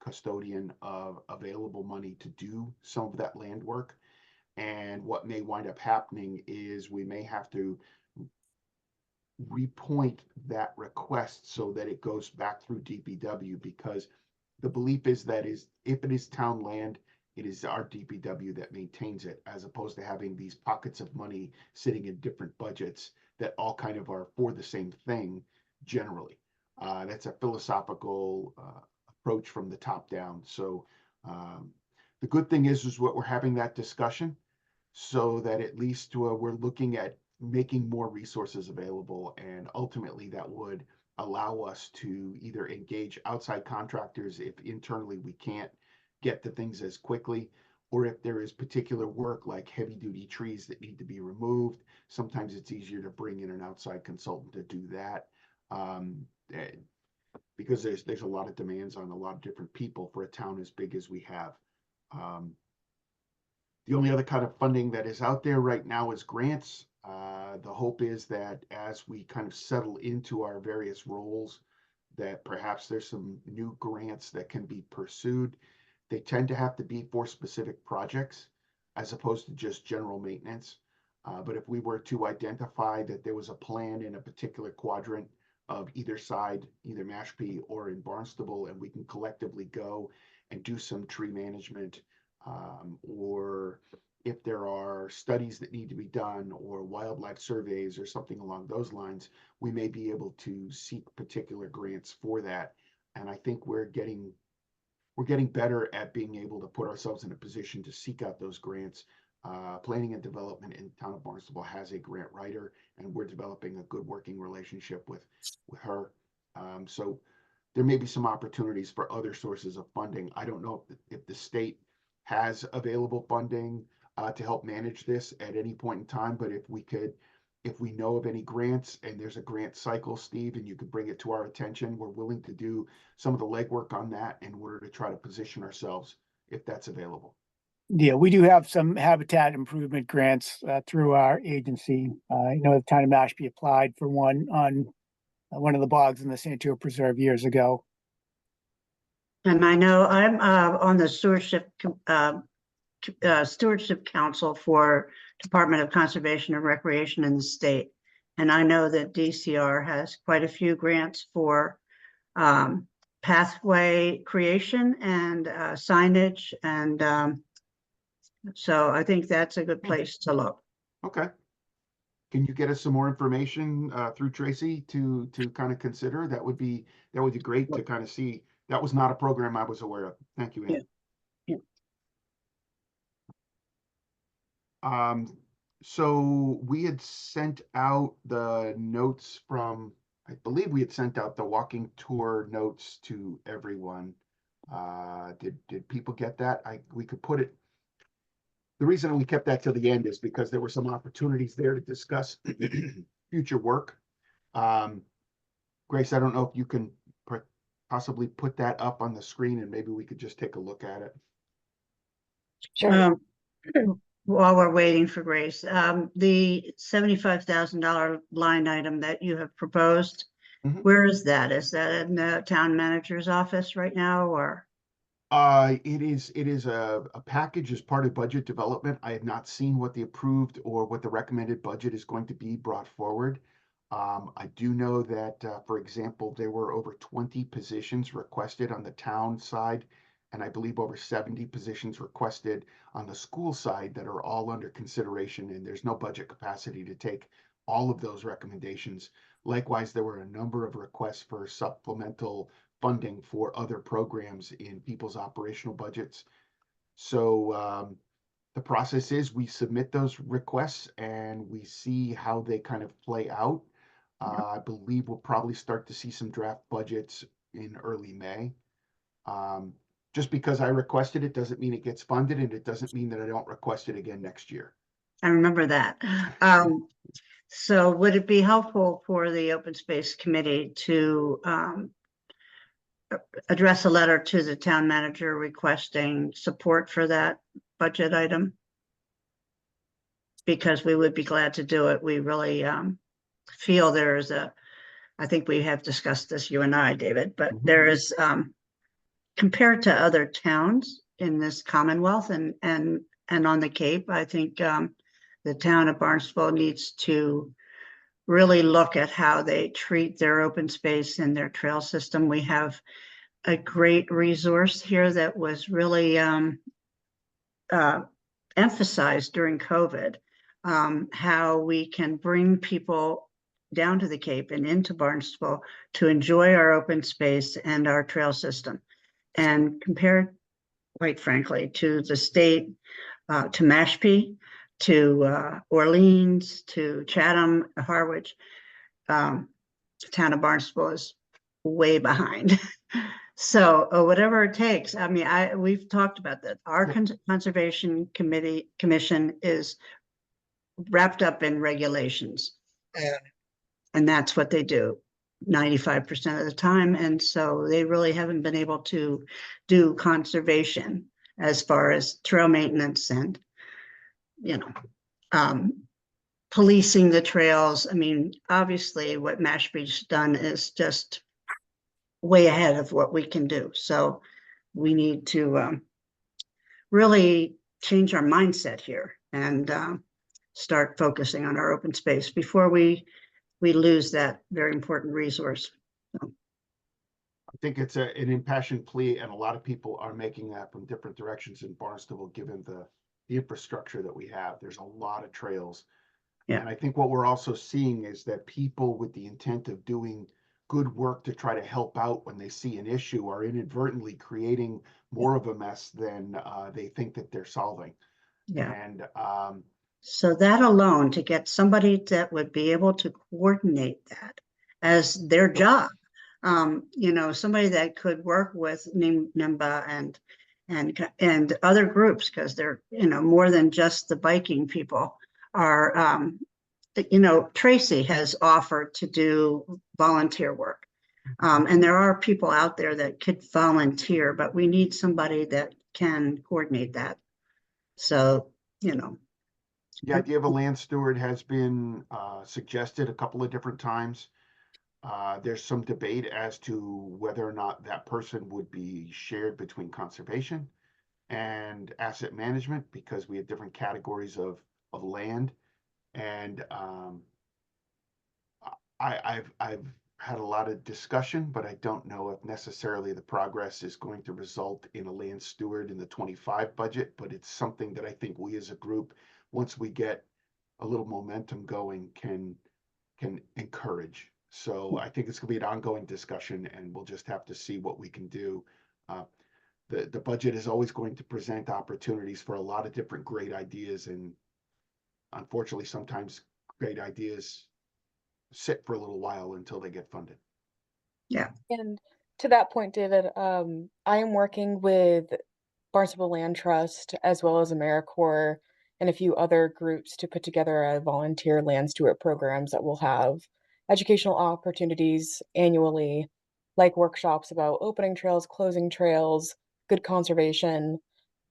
custodian of available money to do some of that land work. And what may wind up happening is we may have to repoint that request so that it goes back through DPW, because the belief is that if it is town land, it is our DPW that maintains it, as opposed to having these pockets of money sitting in different budgets that all kind of are for the same thing generally. That's a philosophical approach from the top down. So the good thing is what we're having that discussion, so that at least we're looking at making more resources available, and ultimately that would allow us to either engage outside contractors if internally we can't get the things as quickly, or if there is particular work like heavy duty trees that need to be removed. Sometimes it's easier to bring in an outside consultant to do that, because there's a lot of demands on a lot of different people for a town as big as we have. The only other kind of funding that is out there right now is grants. The hope is that as we kind of settle into our various roles, that perhaps there's some new grants that can be pursued. They tend to have to be for specific projects as opposed to just general maintenance. But if we were to identify that there was a plan in a particular quadrant of either side, either Mashpee or in Barnstable, and we can collectively go and do some tree management, or if there are studies that need to be done or wildlife surveys or something along those lines, we may be able to seek particular grants for that. And I think we're getting better at being able to put ourselves in a position to seek out those grants. Planning and Development in the town of Barnstable has a grant writer, and we're developing a good working relationship with her. So there may be some opportunities for other sources of funding. I don't know if the state has available funding to help manage this at any point in time, but if we know of any grants and there's a grant cycle, Steve, and you could bring it to our attention, we're willing to do some of the legwork on that in order to try to position ourselves if that's available. Yeah, we do have some habitat improvement grants through our agency. I know the town of Mashpee applied for one on one of the bogs in the Santuit Preserve years ago. And I know I'm on the stewardship council for Department of Conservation and Recreation in the state. And I know that DCR has quite a few grants for pathway creation and signage. And so I think that's a good place to look. Okay. Can you get us some more information through Tracy to kind of consider? That would be great to kind of see. That was not a program I was aware of. Thank you, Ann. Yeah. So we had sent out the notes from, I believe we had sent out the walking tour notes to everyone. Did people get that? We could put it. The reason we kept that till the end is because there were some opportunities there to discuss future work. Grace, I don't know if you can possibly put that up on the screen and maybe we could just take a look at it. Sure. While we're waiting for Grace, the $75,000 line item that you have proposed, where is that? Is that in the town manager's office right now, or? It is a package as part of budget development. I have not seen what the approved or what the recommended budget is going to be brought forward. I do know that, for example, there were over 20 positions requested on the town side, and I believe over 70 positions requested on the school side that are all under consideration, and there's no budget capacity to take all of those recommendations. Likewise, there were a number of requests for supplemental funding for other programs in people's operational budgets. So the process is we submit those requests and we see how they kind of play out. I believe we'll probably start to see some draft budgets in early May. Just because I requested it doesn't mean it gets funded, and it doesn't mean that I don't request it again next year. I remember that. So would it be helpful for the Open Space Committee to address a letter to the town manager requesting support for that budget item? Because we would be glad to do it. We really feel there is I think we have discussed this, you and I, David, but there is, compared to other towns in this Commonwealth and on the Cape, I think the town of Barnstable needs to really look at how they treat their open space and their trail system. We have a great resource here that was really emphasized during COVID, how we can bring people down to the Cape and into Barnstable to enjoy our open space and our trail system. And compared, quite frankly, to the state, to Mashpee, to Orleans, to Chatham, Harwich, the town of Barnstable is way behind. So whatever it takes. I mean, we've talked about that. Our conservation commission is wrapped up in regulations, and that's what they do 95% of the time. And so they really haven't been able to do conservation as far as trail maintenance and, you know, policing the trails. I mean, obviously what Mashpee's done is just way ahead of what we can do. So we need to really change our mindset here and start focusing on our open space before we lose that very important resource. So. I think it's an impassioned plea, and a lot of people are making that from different directions in Barnstable, given the infrastructure that we have. There's a lot of trails. Yeah. And I think what we're also seeing is that people with the intent of doing good work to try to help out when they see an issue are inadvertently creating more of a mess than they think that they're solving. Yeah. And so that alone, to get somebody that would be able to coordinate that as their job, you know, somebody that could work with NIMBA and other groups, because they're, you know, more than just the biking people are, you know, Tracy has offered to do volunteer work. And there are people out there that could volunteer, but we need somebody that can coordinate that. So, you know. the idea of a land steward has been suggested a couple of different times. There's some debate as to whether or not that person would be shared between conservation and asset management, because we have different categories of land. And I've had a lot of discussion, but I don't know if necessarily the progress is going to result in a land steward in the 25 budget, but it's something that I think we as a group, once we get a little momentum going, can encourage. So I think it's gonna be an ongoing discussion, and we'll just have to see what we can do. The budget is always going to present opportunities for a lot of different great ideas, and unfortunately, sometimes great ideas sit for a little while until they get funded. Yeah. And to that point, David, I am working with Barnstable Land Trust as well as AmeriCorps and a few other groups to put together a volunteer land steward programs that will have educational opportunities annually, like workshops about opening trails, closing trails, good conservation,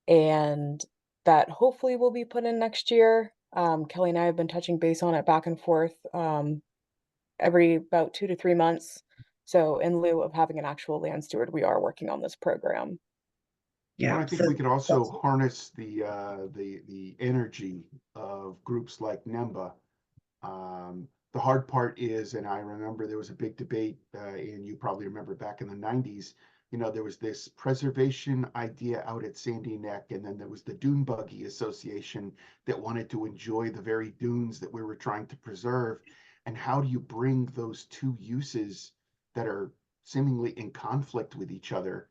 and that hopefully will be put in next year. Kelly and I have been touching base on it back and forth every about 2 to 3 months. So in lieu of having an actual land steward, we are working on this program. Well, Yeah. I think we could also harness the energy of groups like NEMBA, the hard part is, and I remember there was a big debate, and you probably remember back in the 90s, you know, there was this preservation idea out at Sandy Neck, and then there was the Dune Buggy Association that wanted to enjoy the very dunes that we were trying to preserve. And how do you bring those two uses that are seemingly in conflict with each other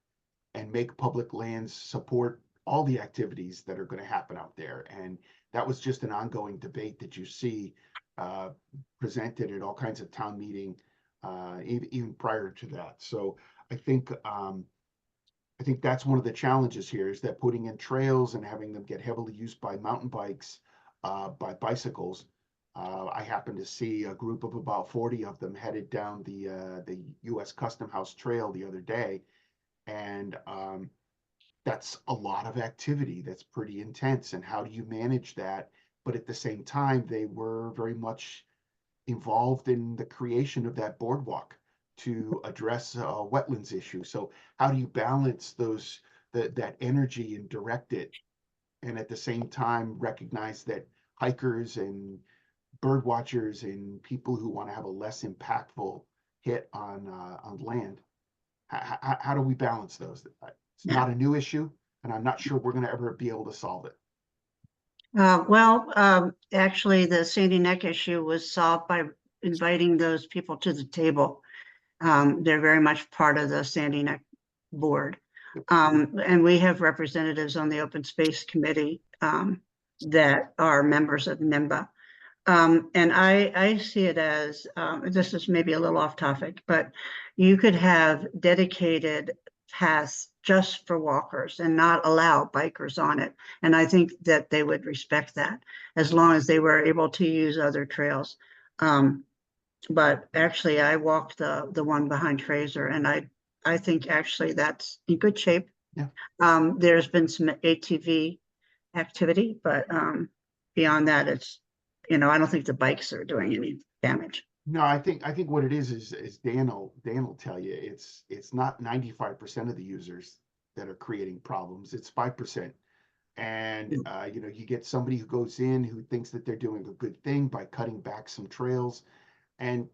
and make public lands support all the activities that are going to happen out there? And that was just an ongoing debate that you see uh, presented at all kinds of town meeting, even prior to that. So I think that's one of the challenges here, is that putting in trails and having them get heavily used by mountain bikes, by bicycles. I happened to see a group of about 40 of them headed down the U.S. Custom House Trail the other day, and that's a lot of activity. That's pretty intense. And how do you manage that? But at the same time, they were very much involved in the creation of that boardwalk to address a wetlands issue. So how do you balance that energy and direct it, and at the same time recognize that hikers and bird watchers and people who want to have a less impactful hit on land, how do we balance those? It's not a new issue, and I'm not sure we're going to ever be able to solve it. Actually, the Sandy Neck issue was solved by inviting those people to the table. They're very much part of the Sandy Neck board. And we have representatives on the Open Space Committee that are members of NIMBA. And I see it as, this is maybe a little off topic, but you could have dedicated paths just for walkers and not allow bikers on it. And I think that they would respect that, as long as they were able to use other trails. But actually, I walked the one behind Fraser, and I think actually that's in good shape. Yeah. There's been some ATV activity, but beyond that, it's, I don't think the bikes are doing any damage. No, I think what it is Dan will tell you, it's not 95% of the users that are creating problems. It's 5%. And you get somebody who goes in who thinks that they're doing a good thing by cutting back some trails, and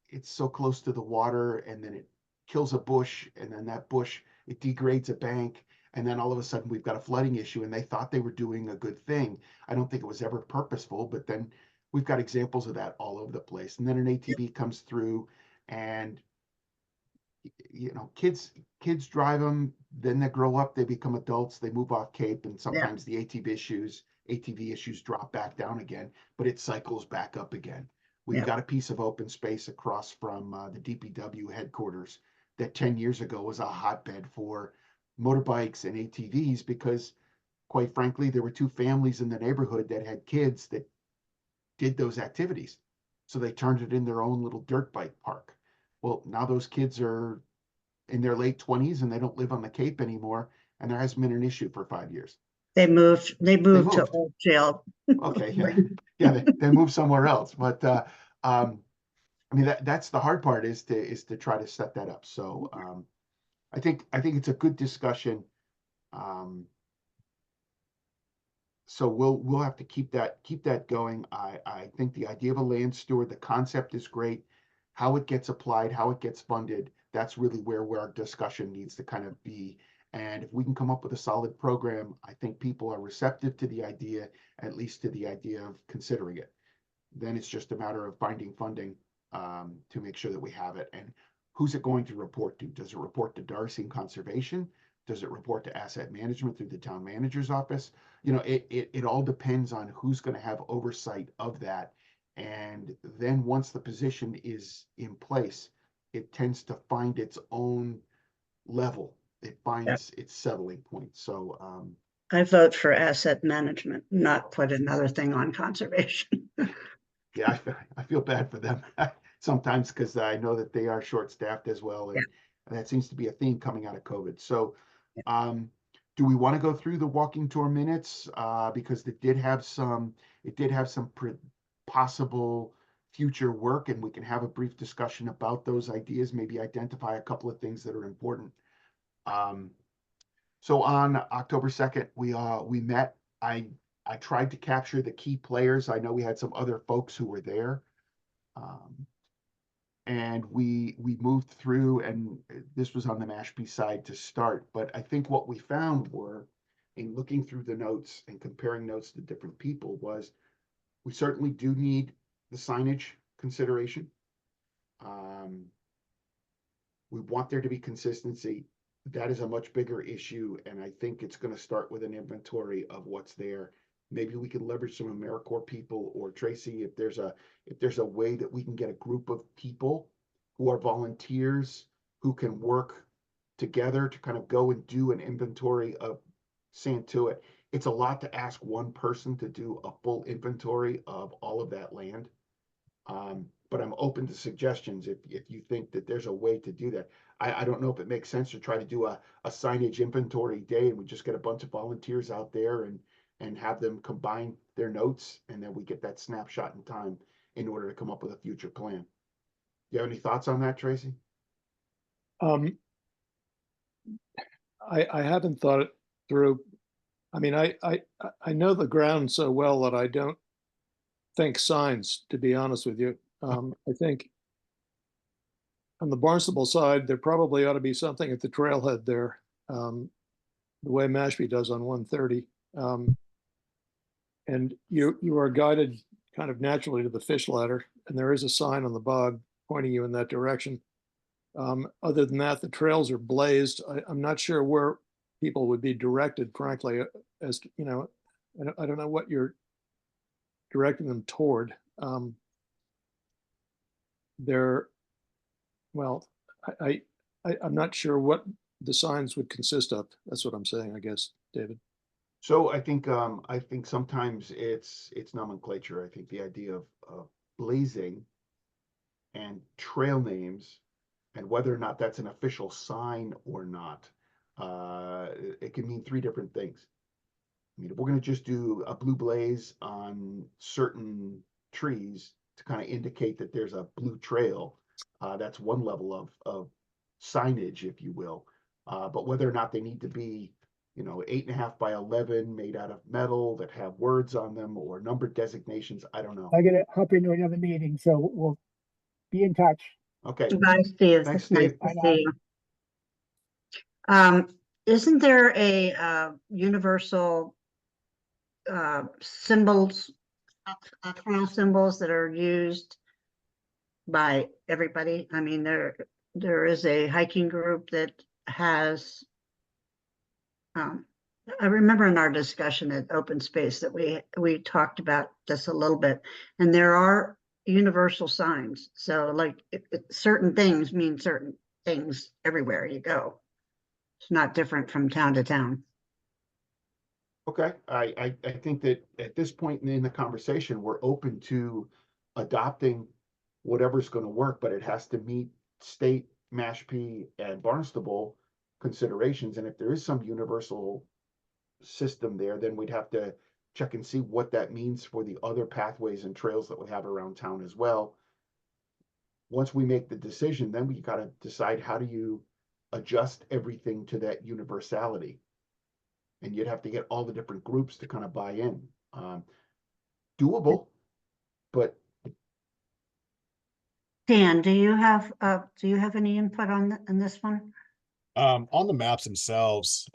it's so close to the water, and then it kills a bush, and then that bush, it degrades a bank, and then all of a sudden we've got a flooding issue, and they thought they were doing a good thing. I don't think it was ever purposeful, but then we've got examples of that all over the place. And then an ATV comes through, and kids drive them, then they grow up, they become adults, they move off Cape, and sometimes the ATV issues drop back down again, but it cycles back up again. We've got a piece of open space across from the DPW headquarters that 10 years ago was a hotbed for motorbikes and ATVs, because quite frankly, there were two families in the neighborhood that had kids that did those activities. So they turned it in their own little dirt bike park. Well, now those kids are in their late 20s and they don't live on the Cape anymore, and there hasn't been an issue for 5 years. They moved to Old Jail. Okay, yeah, they moved somewhere else. But I mean, that's the hard part, is to try to set that up. So I think it's a good discussion. So we'll have to keep that going. I think the idea of a land steward, the concept is great. How it gets applied, how it gets funded, that's really where our discussion needs to kind of be. And if we can come up with a solid program, I think people are receptive to the idea, at least to the idea of considering it. Then it's just a matter of finding funding to make sure that we have it. And who's it going to report to? Does it report to Darcy and Conservation? Does it report to Asset Management through the town manager's office? It all depends on who's going to have oversight of that. And then once the position is in place, it tends to find its own level. It finds its settling point. So I vote for Asset Management, not put another thing on Conservation. yeah, I feel bad for them sometimes, because I know that they are short-staffed as well, and that seems to be a theme coming out of COVID. So do we want to go through the walking tour minutes? Because it did have some possible future work, and we can have a brief discussion about those ideas, maybe identify a couple of things that are important. So on October 2nd, we met. I tried to capture the key players. I know we had some other folks who were there. And we moved through, and this was on the Mashpee side to start, but I think what we found were, in looking through the notes and comparing notes to different people, was we certainly do need the signage consideration. We want there to be consistency. That is a much bigger issue, and I think it's going to start with an inventory of what's there. Maybe we can leverage some AmeriCorps people, or Tracy, if there's a way that we can get a group of people who are volunteers who can work together to kind of go and do an inventory of Santuit. It's a lot to ask one person to do a full inventory of all of that land. But I'm open to suggestions if you think that there's a way to do that. I don't know if it makes sense to try to do a signage inventory day, and we just get a bunch of volunteers out there and have them combine their notes, and then we get that snapshot in time in order to come up with a future plan. Do you have any thoughts on that, Tracy? I haven't thought it through. I mean, I know the ground so well that I don't think signs, to be honest with you. I think on the Barnstable side, there probably ought to be something at the trailhead there, the way Mashpee does on 130. And you are guided kind of naturally to the fish ladder, and there is a sign on the bog pointing you in that direction. Other than that, the trails are blazed. I'm not sure where people would be directed, frankly, as to, you know, I don't know what you're directing them toward. Well, I'm not sure what the signs would consist of. That's what I'm saying, I guess, David. So I think sometimes it's nomenclature. I think the idea of blazing and trail names, and whether or not that's an official sign or not, it can mean three different things. I mean, if we're going to just do a blue blaze on certain trees to kind of indicate that there's a blue trail, that's one level of signage, if you will. But whether or not they need to be, 8.5 by 11 made out of metal that have words on them or number designations, I don't know. I gotta hop into another meeting, so we'll be in touch. Okay, Bye, Steve. Thanks, It's nice Steve. to Bye now. see you. Isn't there a universal symbols, trail symbols that are used by everybody? I mean, there is a hiking group that has, I remember in our discussion at Open Space that we talked about this a little bit, and there are universal signs. So like certain things mean certain things everywhere you go. It's not different from town to town. Okay, I think that at this point in the conversation, we're open to adopting whatever's going to work, but it has to meet state, Mashpee, and Barnstable considerations. And if there is some universal system there, then we'd have to check and see what that means for the other pathways and trails that we have around town as well. Once we make the decision, then we got to decide, how do you adjust everything to that universality? And you'd have to get all the different groups to kind of buy in. Doable, but Dan, do you have any input on this one? On the maps themselves,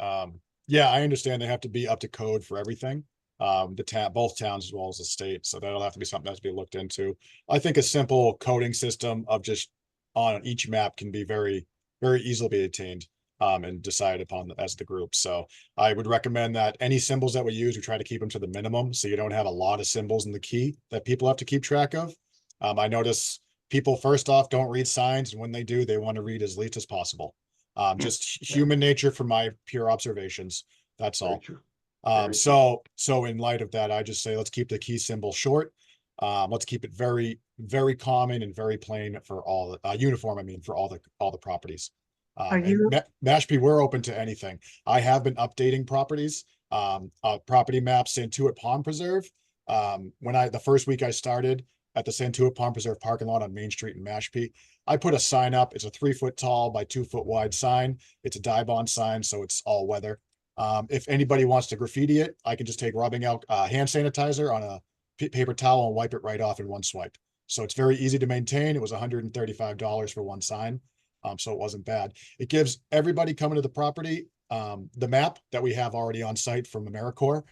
yeah, I understand they have to be up to code for everything. Both towns as well as the state. So that'll have to be something that has to be looked into. I think a simple coding system of just on each map can be very, very easily be attained. And decided upon as the group. So I would recommend that any symbols that we use, we try to keep them to the minimum, so you don't have a lot of symbols in the key that people have to keep track of. I notice people, first off, don't read signs, and when they do, they want to read as least as possible. Just human nature from my pure observations. That's very all. true. Very true. So in light of that, I just say let's keep the key symbol short. Let's keep it very, very common and very plain for all uniform. I mean, for all the properties. Mashpee, we're open to anything. I have been updating properties, property maps, Santuit Pond Preserve. The first week I started at the Santuit Pond Preserve parking lot on Main Street in Mashpee, I put a sign up. It's a 3-foot tall by 2-foot wide sign. It's a dye-bond sign, so it's all weather. If anybody wants to graffiti it, I can just take rubbing out hand sanitizer on a paper towel and wipe it right off in one swipe. So it's very easy to maintain. It was $135 for one sign. So it wasn't bad. It gives everybody coming to the property the map that we have already on site from AmeriCorps,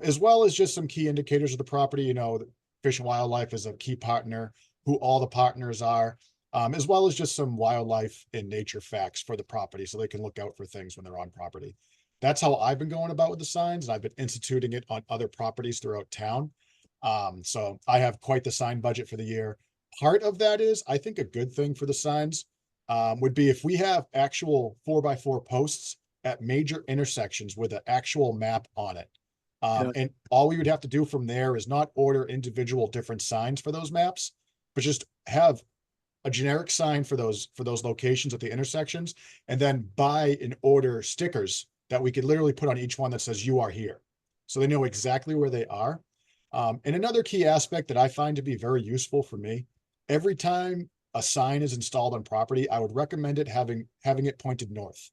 as well as just some key indicators of the property. You know, Fish and Wildlife is a key partner, who all the partners are, as well as just some wildlife and nature facts for the property so they can look out for things when they're on property. That's how I've been going about with the signs, and I've been instituting it on other properties throughout town. So I have quite the sign budget for the year. Part of that is, I think a good thing for the signs would be if we have actual 4x4 posts at major intersections with an actual map on it. Yeah. And all we would have to do from there is not order individual different signs for those maps, but just have a generic sign for those locations at the intersections, and then buy and order stickers that we could literally put on each one that says "You are here," so they know exactly where they are. And another key aspect that I find to be very useful for me, every time a sign is installed on property, I would recommend it having it pointed north.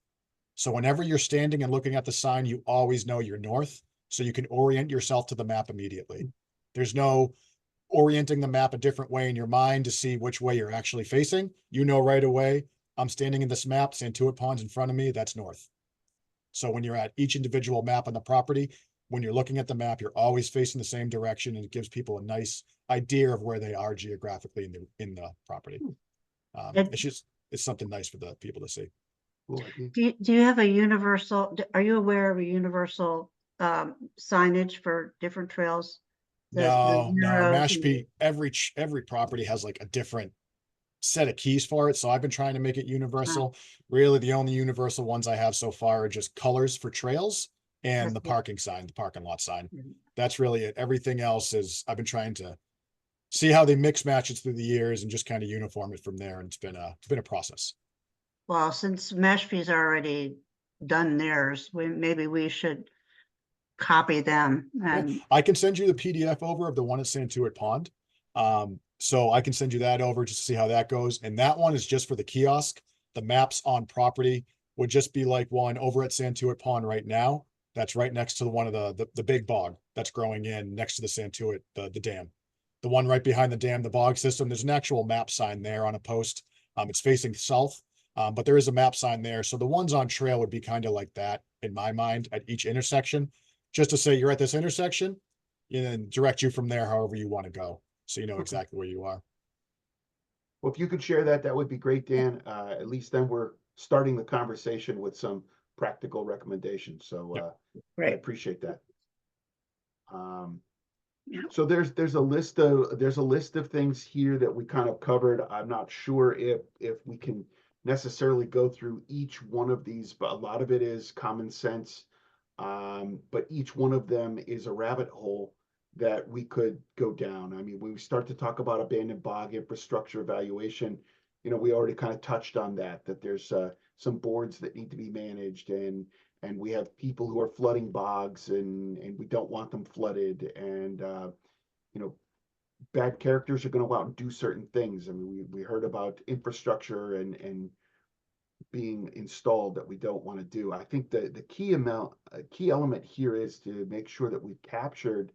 So whenever you're standing and looking at the sign, you always know you're north, so you can orient yourself to the map immediately. There's no orienting the map a different way in your mind to see which way you're actually facing. You know right away, I'm standing in this map, Santuit Pond's in front of me, that's north. So when you're at each individual map on the property, when you're looking at the map, you're always facing the same direction, and it gives people a nice idea of where they are geographically in the property. It's something nice for the people to see. Cool idea. Do you have a universal, are you aware of a universal signage for different trails? The No, arrows and- Mashpee, every property has like a different set of keys for it. So I've been trying to make it universal. Really, the only universal ones I have so far are just colors for trails and the That's it. parking sign, the parking lot sign. Mhm. That's really it. Everything else is, I've been trying to see how they mix match it through the years and just kind of uniform it from there. And it's been a process. Well, since Mashpee's already done theirs, maybe we should copy them Yeah, and I can send you the PDF over of the one at Santuit Pond. So I can send you that over just to see how that goes. And that one is just for the kiosk. The maps on property would just be like one over at Santuit Pond right now. That's right next to one of the big bog that's growing in next to the Santuit, the dam. The one right behind the dam, the bog system, there's an actual map sign there on a post. It's facing south, but there is a map sign there. So the ones on trail would be kind of like that in my mind at each intersection, just to say you're at this intersection and then direct you from there however you want to go. So you know exactly where you are. Well, if you could share that, that would be great, Dan. At least then we're starting the conversation with some practical recommendations. So I great. appreciate that. Yeah. So there's a list of things here that we kind of covered. I'm not sure if we can necessarily go through each one of these, but a lot of it is common sense. But each one of them is a rabbit hole that we could go down. I mean, when we start to talk about abandoned bog infrastructure evaluation, we already kind of touched on that there's some boards that need to be managed, and we have people who are flooding bogs, and we don't want them flooded, and bad characters are going to go out and do certain things. I mean, we heard about infrastructure and being installed that we don't want to do. I think the key element here is to make sure that we've captured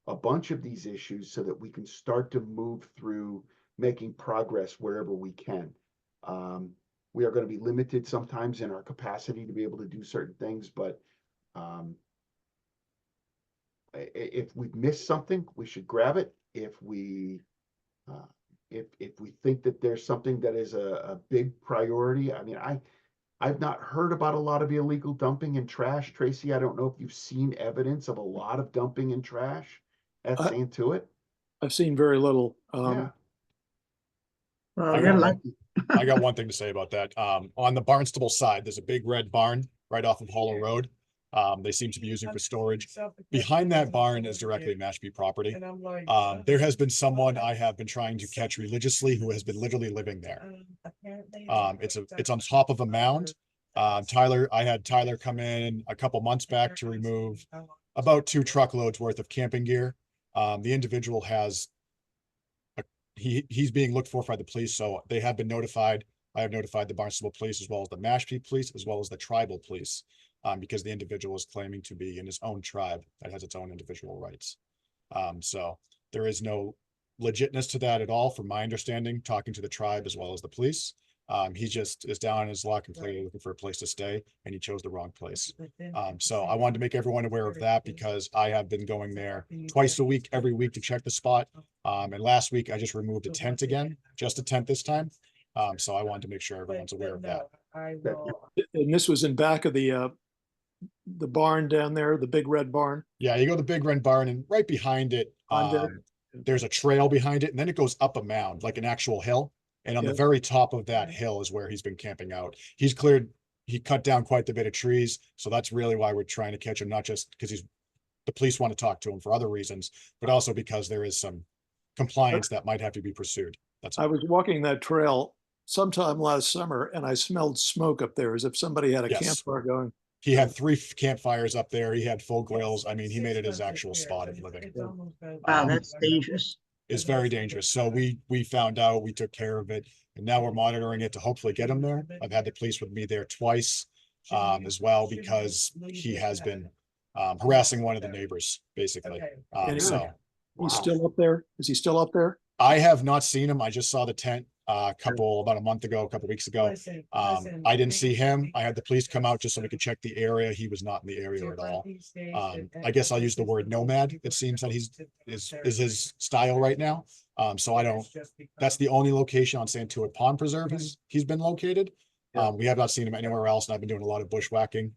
a bunch of these issues so that we can start to move through making progress wherever we can. We are going to be limited sometimes in our capacity to be able to do certain things, but if we've missed something, we should grab it. If we think that there's something that is a big priority, I mean, I've not heard about a lot of illegal dumping and trash. Tracy, I don't know if you've seen evidence of a lot of dumping and trash at I- Santuit. I've seen very little. Yeah. Well, I you're got lucky. I got one thing to say about that. On the Barnstable side, there's a big red barn right off of Hollow Road. They seem to be using for storage. Behind that barn is directly Mashpee property. There has been someone I have been trying to catch religiously who has been literally living there. It's on top of a mound. I had Tyler come in a couple months back to remove about 2 truckloads worth of camping gear. The individual has he's being looked for by the police, so they have been notified. I have notified the Barnstable police as well as the Mashpee police, as well as the tribal police, because the individual is claiming to be in his own tribe that has its own individual rights. So there is no legitness to that at all, from my understanding, talking to the tribe as well as the police. He just is down on his luck and clearly looking for a place to stay, and he chose the wrong place. So I wanted to make everyone aware of that because I have been going there twice a week, every week to check the spot. And last week I just removed a tent again, just a tent this time. So I wanted to make sure everyone's aware of that. And this was in back of the barn down there, the big red barn. Yeah, you go to the Big Red Barn, and right behind it, Under. there's a trail behind it, and then it goes up a mound, like an actual hill. And on the Yeah. very top of that hill is where he's been camping out. He cut down quite a bit of trees. So that's really why we're trying to catch him, not just because the police want to talk to him for other reasons, but also because there is some compliance that might have to be pursued. That's I all. was walking that trail sometime last summer and I smelled smoke up there as if somebody had a Yes. campfire going. He had 3 campfires up there. He had full grills. I mean, he made it his actual spot of living. Wow, that's dangerous. It's very dangerous. So we found out, we took care of it, and now we're monitoring it to hopefully get him there. I've had the police with me there twice as well, because he has been harassing one of the neighbors, basically. So He's still up there? Is he still up there? I have not seen him. I just saw the tent about a month ago, a couple weeks ago. I didn't see him. I had the police come out just so we could check the area. He was not in the area at all. I guess I'll use the word nomad. It seems that is his style right now. So that's the only location on Santuit Pond Preserve he's been located. We have not seen him anywhere else, and I've been doing a lot of bushwhacking.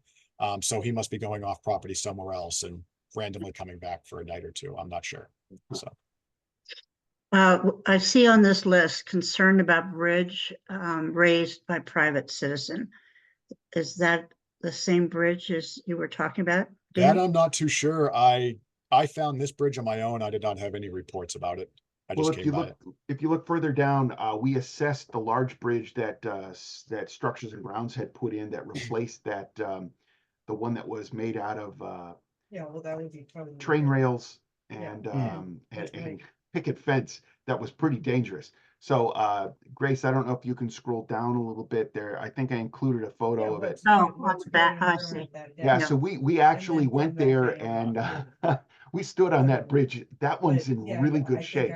So he must be going off property somewhere else and randomly coming back for a night or two. I'm not sure. So. I see on this list concern about bridge raised by private citizen. Is that the same bridge as you were talking about, That Dan? I'm not too sure. I found this bridge on my own. I did not have any reports about it. I Well, just came by it. if you look further down, we assessed the large bridge that that Structures and Grounds had put in that replaced that the one that was made out of Yeah, well, that would be totally. train rails Yeah. and Which and make- picket fence that was pretty dangerous. So Grace, I don't know if you can scroll down a little bit there. I think I included a photo of it. Oh, on the back, I see. Yeah, Yeah. so we actually then went from that there day and on, we stood on that bridge. That one's in really good shape.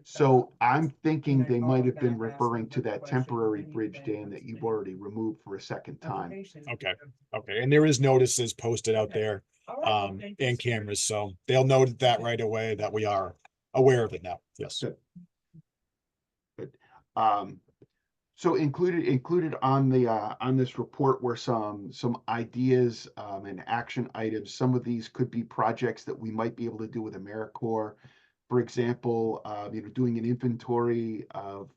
So I'm thinking they might have been referring to that temporary bridge, Dan, that you've already removed for a second time. Okay. Okay. And there is notices posted out Okay. there All right, thank you. and cameras. So they'll note that right away that we are aware of it now. Yes. Good. So included on the on this report were some ideas and action items. Some of these could be projects that we might be able to do with AmeriCorps. For example, doing an inventory of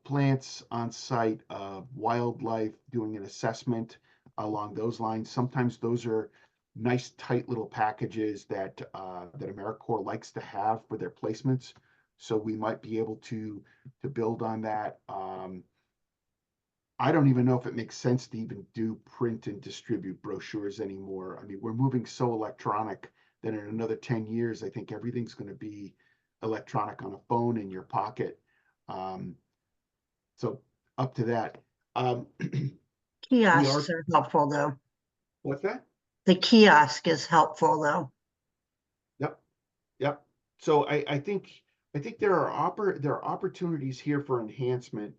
plants on site, of wildlife, doing an assessment along those lines. Sometimes those are nice, tight little packages that that AmeriCorps likes to have for their placements. So we might be able to build on that. I don't even know if it makes sense to even do print and distribute brochures anymore. I mean, we're moving so electronic that in another 10 years, I think everything's going to be electronic on a phone in your pocket. So up to that. Kiosks are helpful, though. What's that? The kiosk is helpful, though. Yep. So I think there are opportunities here for enhancement.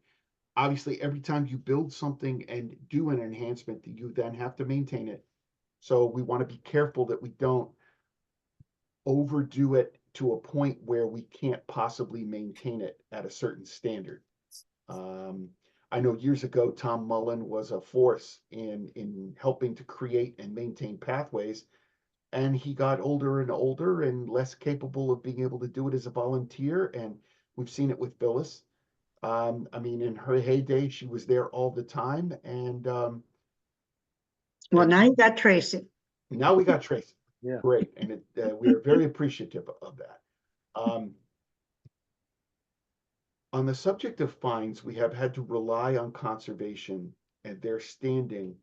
Obviously, every time you build something and do an enhancement, you then have to maintain it. So we want to be careful that we don't overdo it to a point where we can't possibly maintain it at a certain standard. I know years ago, Tom Mullen was a force in helping to create and maintain pathways, and he got older and older and less capable of being able to do it as a volunteer. And we've seen it with Phyllis. I mean, in her heyday, she was there all the time, and Well, now you got Tracy. now we got Tracy. Yeah. Great, and we are very appreciative of that. On the subject of fines, we have had to rely on conservation and their standing.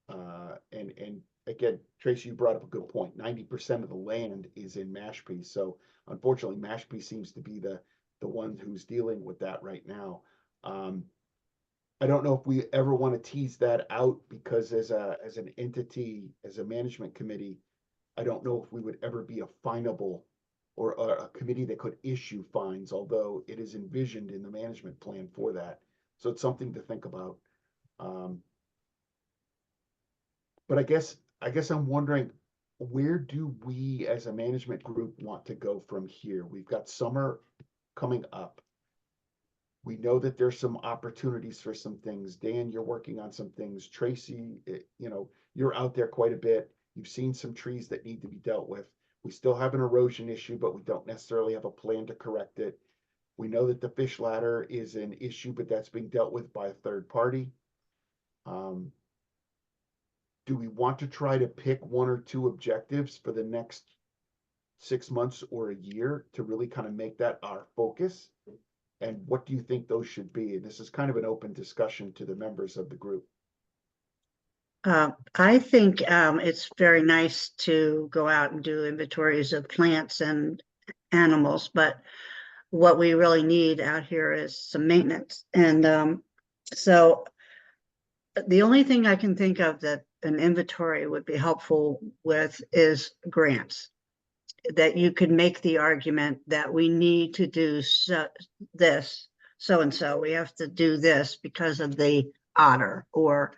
And again, Tracy, you brought up a good point. 90% of the land is in Mashpee, so unfortunately, Mashpee seems to be the one who's dealing with that right now. I don't know if we ever want to tease that out, because as an entity, as a management committee, I don't know if we would ever be a finable or a committee that could issue fines, although it is envisioned in the management plan for that. So it's something to think about. But I guess I'm wondering, where do we as a management group want to go from here? We've got summer coming up. We know that there's some opportunities for some things. Dan, you're working on some things. Tracy, you know, you're out there quite a bit. You've seen some trees that need to be dealt with. We still have an erosion issue, but we don't necessarily have a plan to correct it. We know that the fish ladder is an issue, but that's being dealt with by a third party. Do we want to try to pick one or two objectives for the next 6 months or a year to really kind of make that our focus? And what do you think those should be? And this is kind of an open discussion to the members of the group. I think it's very nice to go out and do inventories of plants and animals, but what we really need out here is some maintenance. And so the only thing I can think of that an inventory would be helpful with is grants. That you could make the argument that we need to do this, so and so, we have to do this because of the otter, or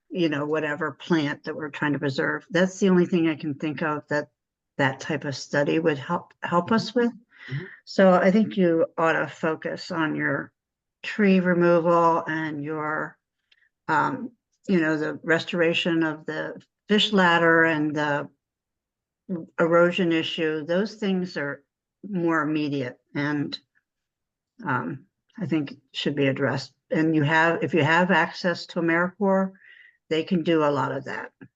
you know, whatever plant that we're trying to preserve. That's the only thing I can think of that type of study would help us with. Mhm. So I think you ought to focus on your tree removal and your you know, the restoration of the fish ladder and the erosion issue. Those things are more immediate and I think should be addressed. And if you have access to AmeriCorps, they can do a lot of that. I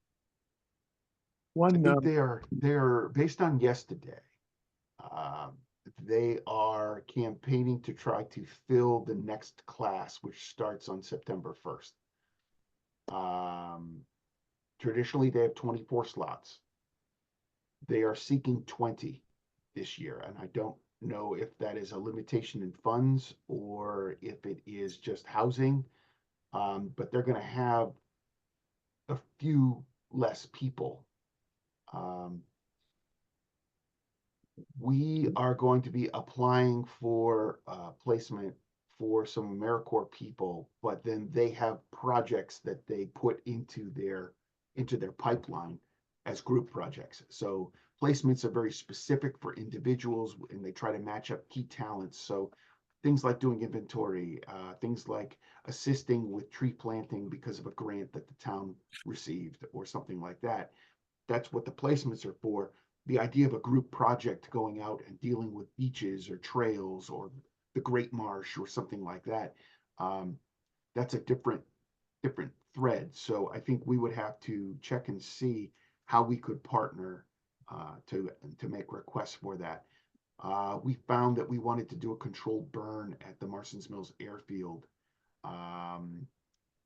One, think they're based on yesterday. They are campaigning to try to fill the next class, which starts on September 1st. Traditionally, they have 24 slots. They are seeking 20 this year, and I don't know if that is a limitation in funds or if it is just housing. But they're going to have a few less people. We are going to be applying for placement for some AmeriCorps people, but then they have projects that they put into their pipeline as group projects. So placements are very specific for individuals, and they try to match up key talents. So things like doing inventory, things like assisting with tree planting because of a grant that the town received or something like that. That's what the placements are for. The idea of a group project going out and dealing with beaches or trails or the Great Marsh or something like that, that's a different thread. So I think we would have to check and see how we could partner to make requests for that. We found that we wanted to do a controlled burn at the Marston's Mills airfield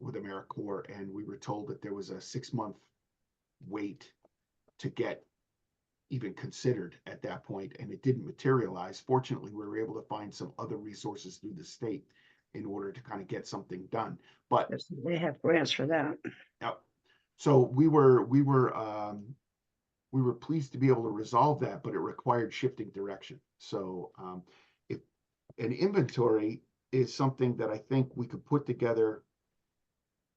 with AmeriCorps, and we were told that there was a 6-month wait to get even considered at that point, and it didn't materialize. Fortunately, we were able to find some other resources through the state in order to kind of get something done. But They have grants for that. so we were pleased to be able to resolve that, but it required shifting direction. So if an inventory is something that I think we could put together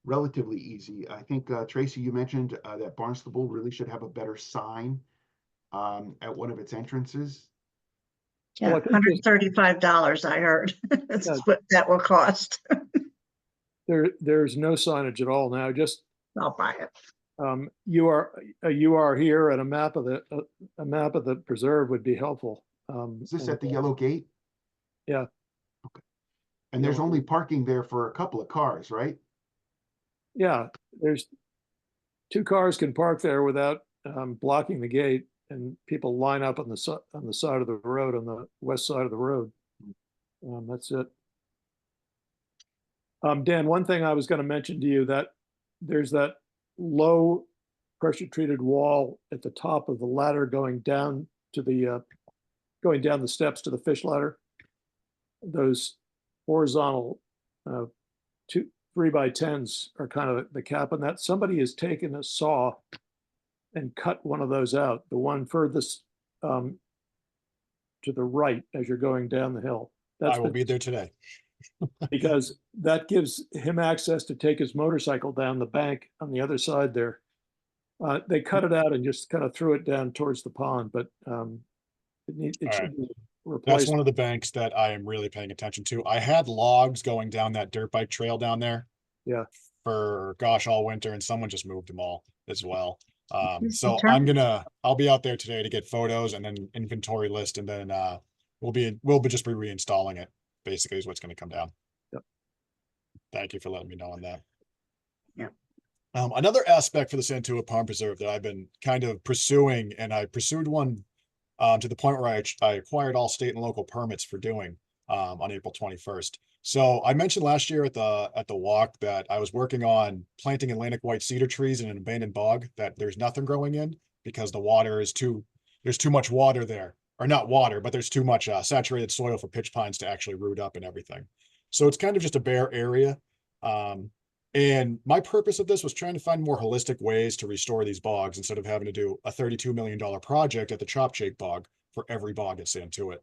relatively easy. I think Tracy, you mentioned that Barnstable really should have a better sign at one of its entrances. Yeah, Well, I think $135, I heard. That's Yeah. what that will cost. there's no signage at all now. Just I'll buy it. you are here, and a map of the preserve would be helpful. Is this at the yellow gate? Yeah. Okay. And there's Yellow only gate. parking there for a couple of cars, right? Yeah, there's 2 cars can park there without blocking the gate, and people line up on the side of the road, on the west side of the road. That's it. Dan, one thing I was going to mention to you, that there's that low pressure treated wall at the top of the ladder going down the steps to the fish ladder. Those horizontal 3x10s are kind of the cap on that. Somebody has taken a saw and cut one of those out. The one furthest to the right as you're going down the hill. I will be there today. Because that gives him access to take his motorcycle down the bank on the other side there. They cut it out and just kind of threw it down towards the pond, but it All should right. be That's replaced. one of the banks that I am really paying attention to. I had logs going down that dirt bike trail down there. Yeah. For gosh, all winter, and someone just moved them all as well. So Turn. I'll be out there today to get photos and then inventory list, and then we'll just be reinstalling it. Basically, is what's going to come down. Yep. Thank you for letting me know on that. Yeah. Another aspect for the Santuit Pond Preserve that I've been kind of pursuing, and I pursued one to the point where I acquired all state and local permits for doing on April 21st. So I mentioned last year at the walk that I was working on planting Atlantic white cedar trees in an abandoned bog that there's nothing growing in because the water is there's too much water there, or not water, but there's too much saturated soil for pitch pines to actually root up and everything. So it's kind of just a bare area. And my purpose of this was trying to find more holistic ways to restore these bogs instead of having to do a $32 million project at the Chopshake bog for every bog at Santuit.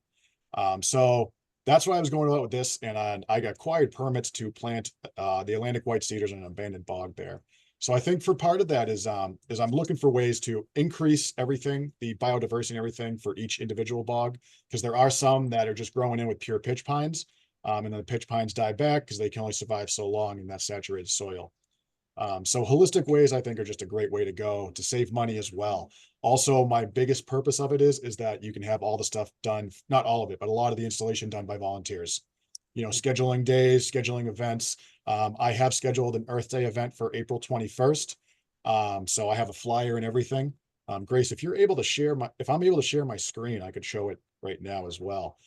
So that's why I was going about with this, and I got acquired permits to plant the Atlantic white cedars in an abandoned bog there. So I think for part of that is I'm looking for ways to increase everything, the biodiversity and everything for each individual bog, because there are some that are just growing in with pure pitch pines. And then the pitch pines die back because they can only survive so long in that saturated soil. So holistic ways, I think, are just a great way to go to save money as well. Also, my biggest purpose of it is that you can have all the stuff done, not all of it, but a lot of the installation done by volunteers. You know, scheduling days, scheduling events. I have scheduled an Earth Day event for April 21st. So I have a flyer and everything. Grace, if I'm able to share my screen, I could show it right now as well.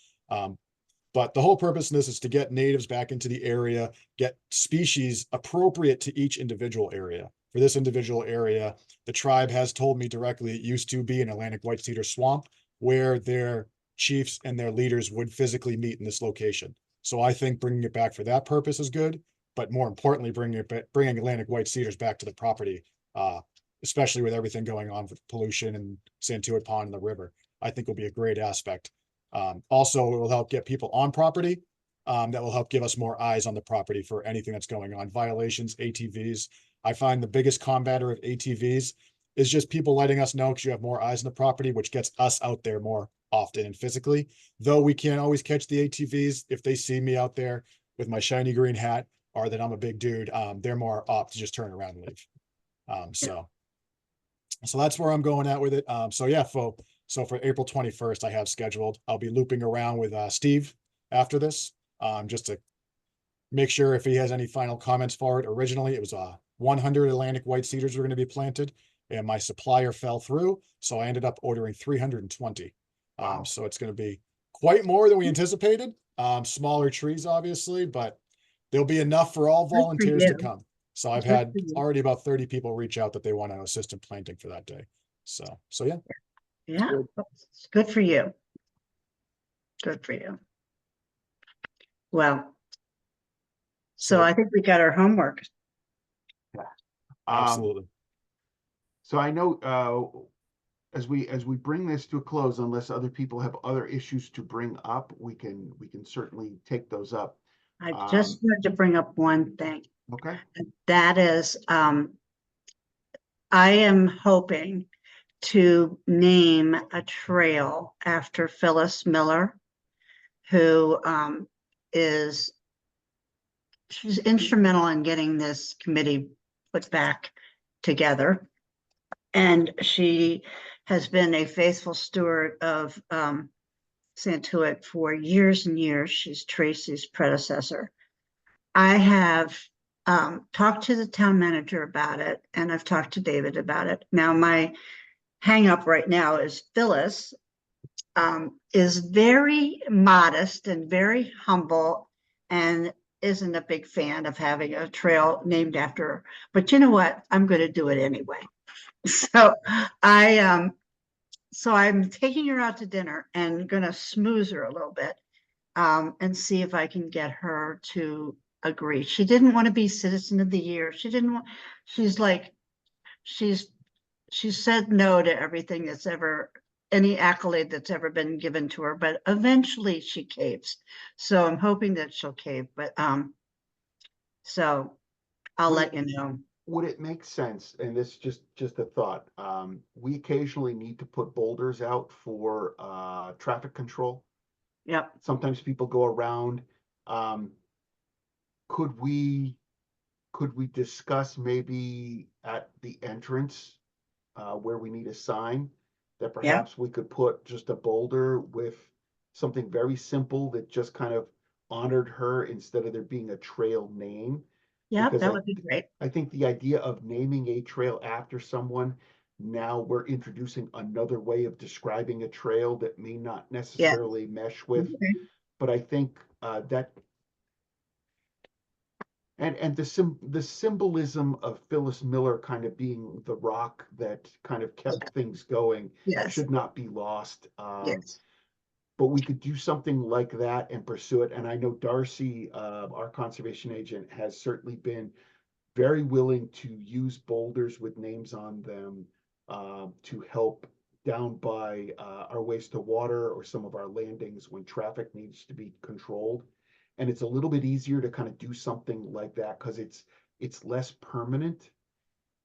But the whole purpose of this is to get natives back into the area, get species appropriate to each individual area. For this individual area, the tribe has told me directly it used to be an Atlantic white cedar swamp where their chiefs and their leaders would physically meet in this location. So I think bringing it back for that purpose is good, but more importantly, bringing Atlantic white cedars back to the property, especially with everything going on with pollution and Santuit Pond and the river, I think will be a great aspect. Also, it will help get people on property. That will help give us more eyes on the property for anything that's going on. Violations, ATVs. I find the biggest combatter of ATVs is just people letting us know because you have more eyes on the property, which gets us out there more often and physically. Though we can't always catch the ATVs, if they see me out there with my shiny green hat or that I'm a big dude, they're more apt to just turn around and leave. So that's where I'm going at with it. So for April 21st, I have scheduled. I'll be looping around with Steve after this, just to make sure if he has any final comments for it. Originally, it was 100 Atlantic white cedars were going to be planted, and my supplier fell through, so I ended up ordering 320. Wow. So it's going to be quite more than we anticipated. Smaller trees, obviously, but there'll be enough for all for volunteers to you. come. So I've Good had for you. already about 30 people reach out that they want to assist in planting for that day. So yeah. Yeah, Good. it's good for you. Good for you. Well, so I think we got our homework. Absolutely. So I know as we bring this to a close, unless other people have other issues to bring up, we can certainly take those up. I just wanted to bring up one thing. Okay. That is, I am hoping to name a trail after Phyllis Miller, who she's instrumental in getting this committee put back together. And she has been a faithful steward of Santuit for years and years. She's Tracy's predecessor. I have talked to the town manager about it, and I've talked to David about it. Now, my hang up right now is Phyllis is very modest and very humble and isn't a big fan of having a trail named after her. But you know what? I'm going to do it anyway. So I'm taking her out to dinner and going to smooze her a little bit and see if I can get her to agree. She didn't want to be Citizen of the Year. She didn't want, she's said no to everything that's ever any accolade that's ever been given to her, but eventually she caves. So I'm hoping that she'll cave, but, so I'll Would let it- you know. Would it make sense, and this just a thought, we occasionally need to put boulders out for, traffic control. Yep, Sometimes people go around. Um, could we, could we discuss maybe at the entrance, where we need a sign, that yeah, perhaps we could put just a boulder with something very simple that just kind of honored her instead of there being a trail name? yeah, Because that would be great. I think the idea of naming a trail after someone, now we're introducing another way of describing a trail that may not Yeah. necessarily mesh with, Okay. but I think that, and the symbolism of Phyllis Miller kind of being the rock that kind of kept things going Yes, should not be lost. yes, But we could do something like that and pursue it. And I know Darcy, our conservation agent, has certainly been very willing to use boulders with names on them, to help down by, our waste to water or some of our landings when traffic needs to be controlled. And it's a little bit easier to kind of do something like that because it's less permanent.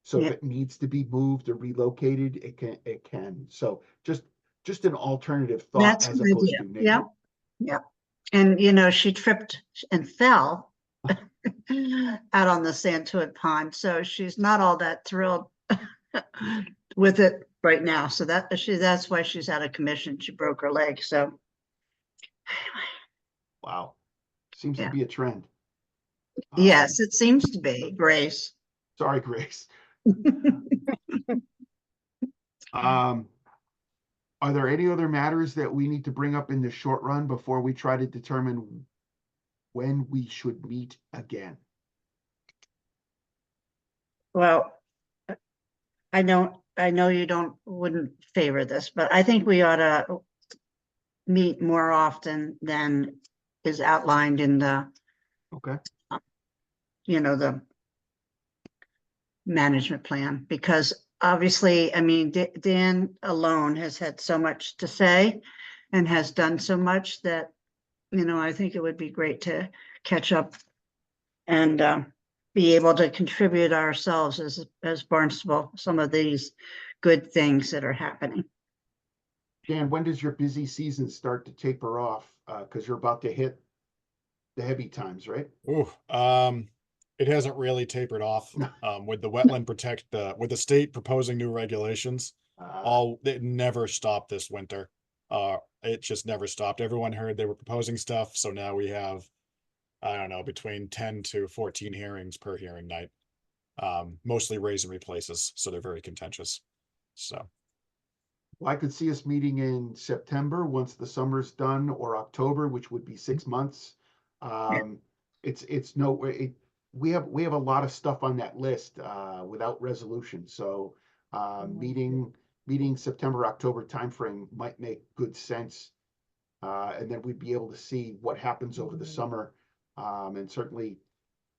So if yeah, it needs to be moved or relocated, it can. So just an alternative thought that's a as good opposed idea. to naming. Yeah, yeah. And, she tripped and fell out on the Santuit pond, so she's not all that thrilled with it right now. So that's why she's out of commission. She broke her leg, so. Wow. Seems to Yeah. be a trend. Yes, it seems to be, Grace. Sorry, Grace. Um, are there any other matters that we need to bring up in the short run before we try to determine when we should meet again? Well, I know you wouldn't favor this, but I think we ought to meet more often than is outlined in the, Okay. the management plan, because obviously, I mean, Dan alone has had so much to say and has done so much that, I think it would be great to catch up and, be able to contribute ourselves as Barnstable, some of these good things that are happening. Dan, when does your busy season start to taper off? Because you're about to hit the heavy times, right? Ooh, it hasn't really tapered off. With the wetland with the state proposing new regulations, it never stopped this winter. It just never stopped. Everyone heard they were proposing stuff, so now we have, I don't know, between 10 to 14 hearings per hearing night. Mostly raise and replaces, so they're very contentious. So Well, I could see us meeting in September once the summer's done, or October, which would be 6 months. It's no, we have a lot of stuff on that list, without resolution. So, meeting September, October timeframe might make good sense. And then we'd be able to see what happens over the summer. And certainly,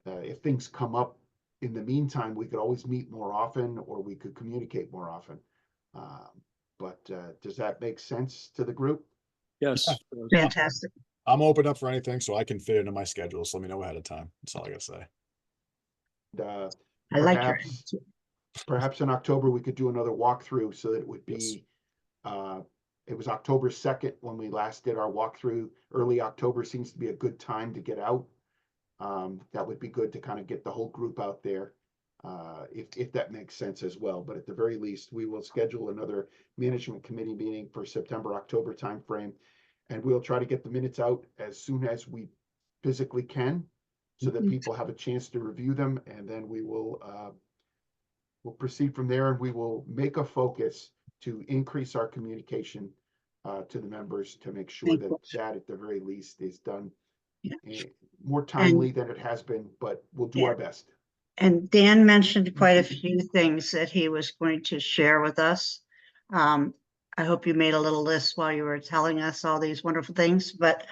if things come up in the meantime, we could always meet more often, or we could communicate more often. But does that make sense to the group? Yes. Fantastic. I'm open up for anything, so I can fit into my schedule. So let me know ahead of time. That's all I gotta say. Uh, I like your perhaps, attitude. perhaps in October, we could do another walkthrough so that it would be, it was October 2nd when we last did our walkthrough. Early October seems to be a good time to get out. That would be good to kind of get the whole group out there, if that makes sense as well. But at the very least, we will schedule another management committee meeting for September, October timeframe. And we'll try to get the minutes out as soon as we physically can, so that people have a chance to review them, and then we'll proceed from there, and we will make a focus to increase our communication, to the members, to make sure that that at the very least is done, Yeah. more timely than it has been, but we'll do our Yeah. best. And Dan mentioned quite a few things that he was going to share with us. I hope you made a little list while you were telling us all these wonderful things, but,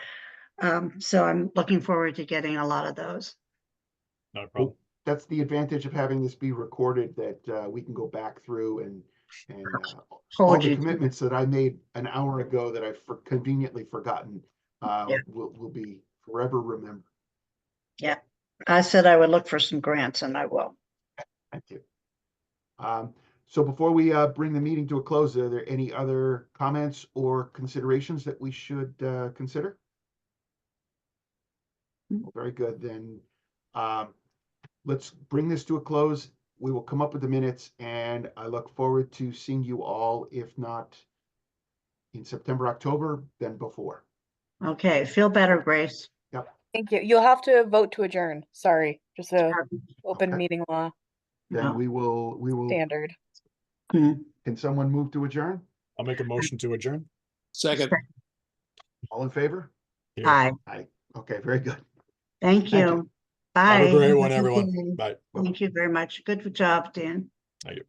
so I'm looking forward to getting a lot of those. No problem. That's the advantage of having this be recorded, that we can go back through and And all Hold the you. commitments that I made an hour ago that I've conveniently forgotten Yeah. will be forever remembered. I said I would look for some grants and I will. Thank you. So before we bring the meeting to a close, are there any other comments or considerations that we should consider? Well, very good. Then let's bring this to a close. We will come up with the minutes, and I look forward to seeing you all, if not in September, October, then before. Okay, feel better, Grace. Thank you. You'll have to vote to adjourn. Sorry, just a open Okay. meeting law Then No. we will, standard. Hmm. can someone move to adjourn? I'll make a motion to adjourn. Second. All in favor? Here. Aye, Aye. Okay, very good. thank Thank you. you. Bye. Have a great Have one, good everyone. day. Bye. Thank you very much. Good job, Dan. Thank you.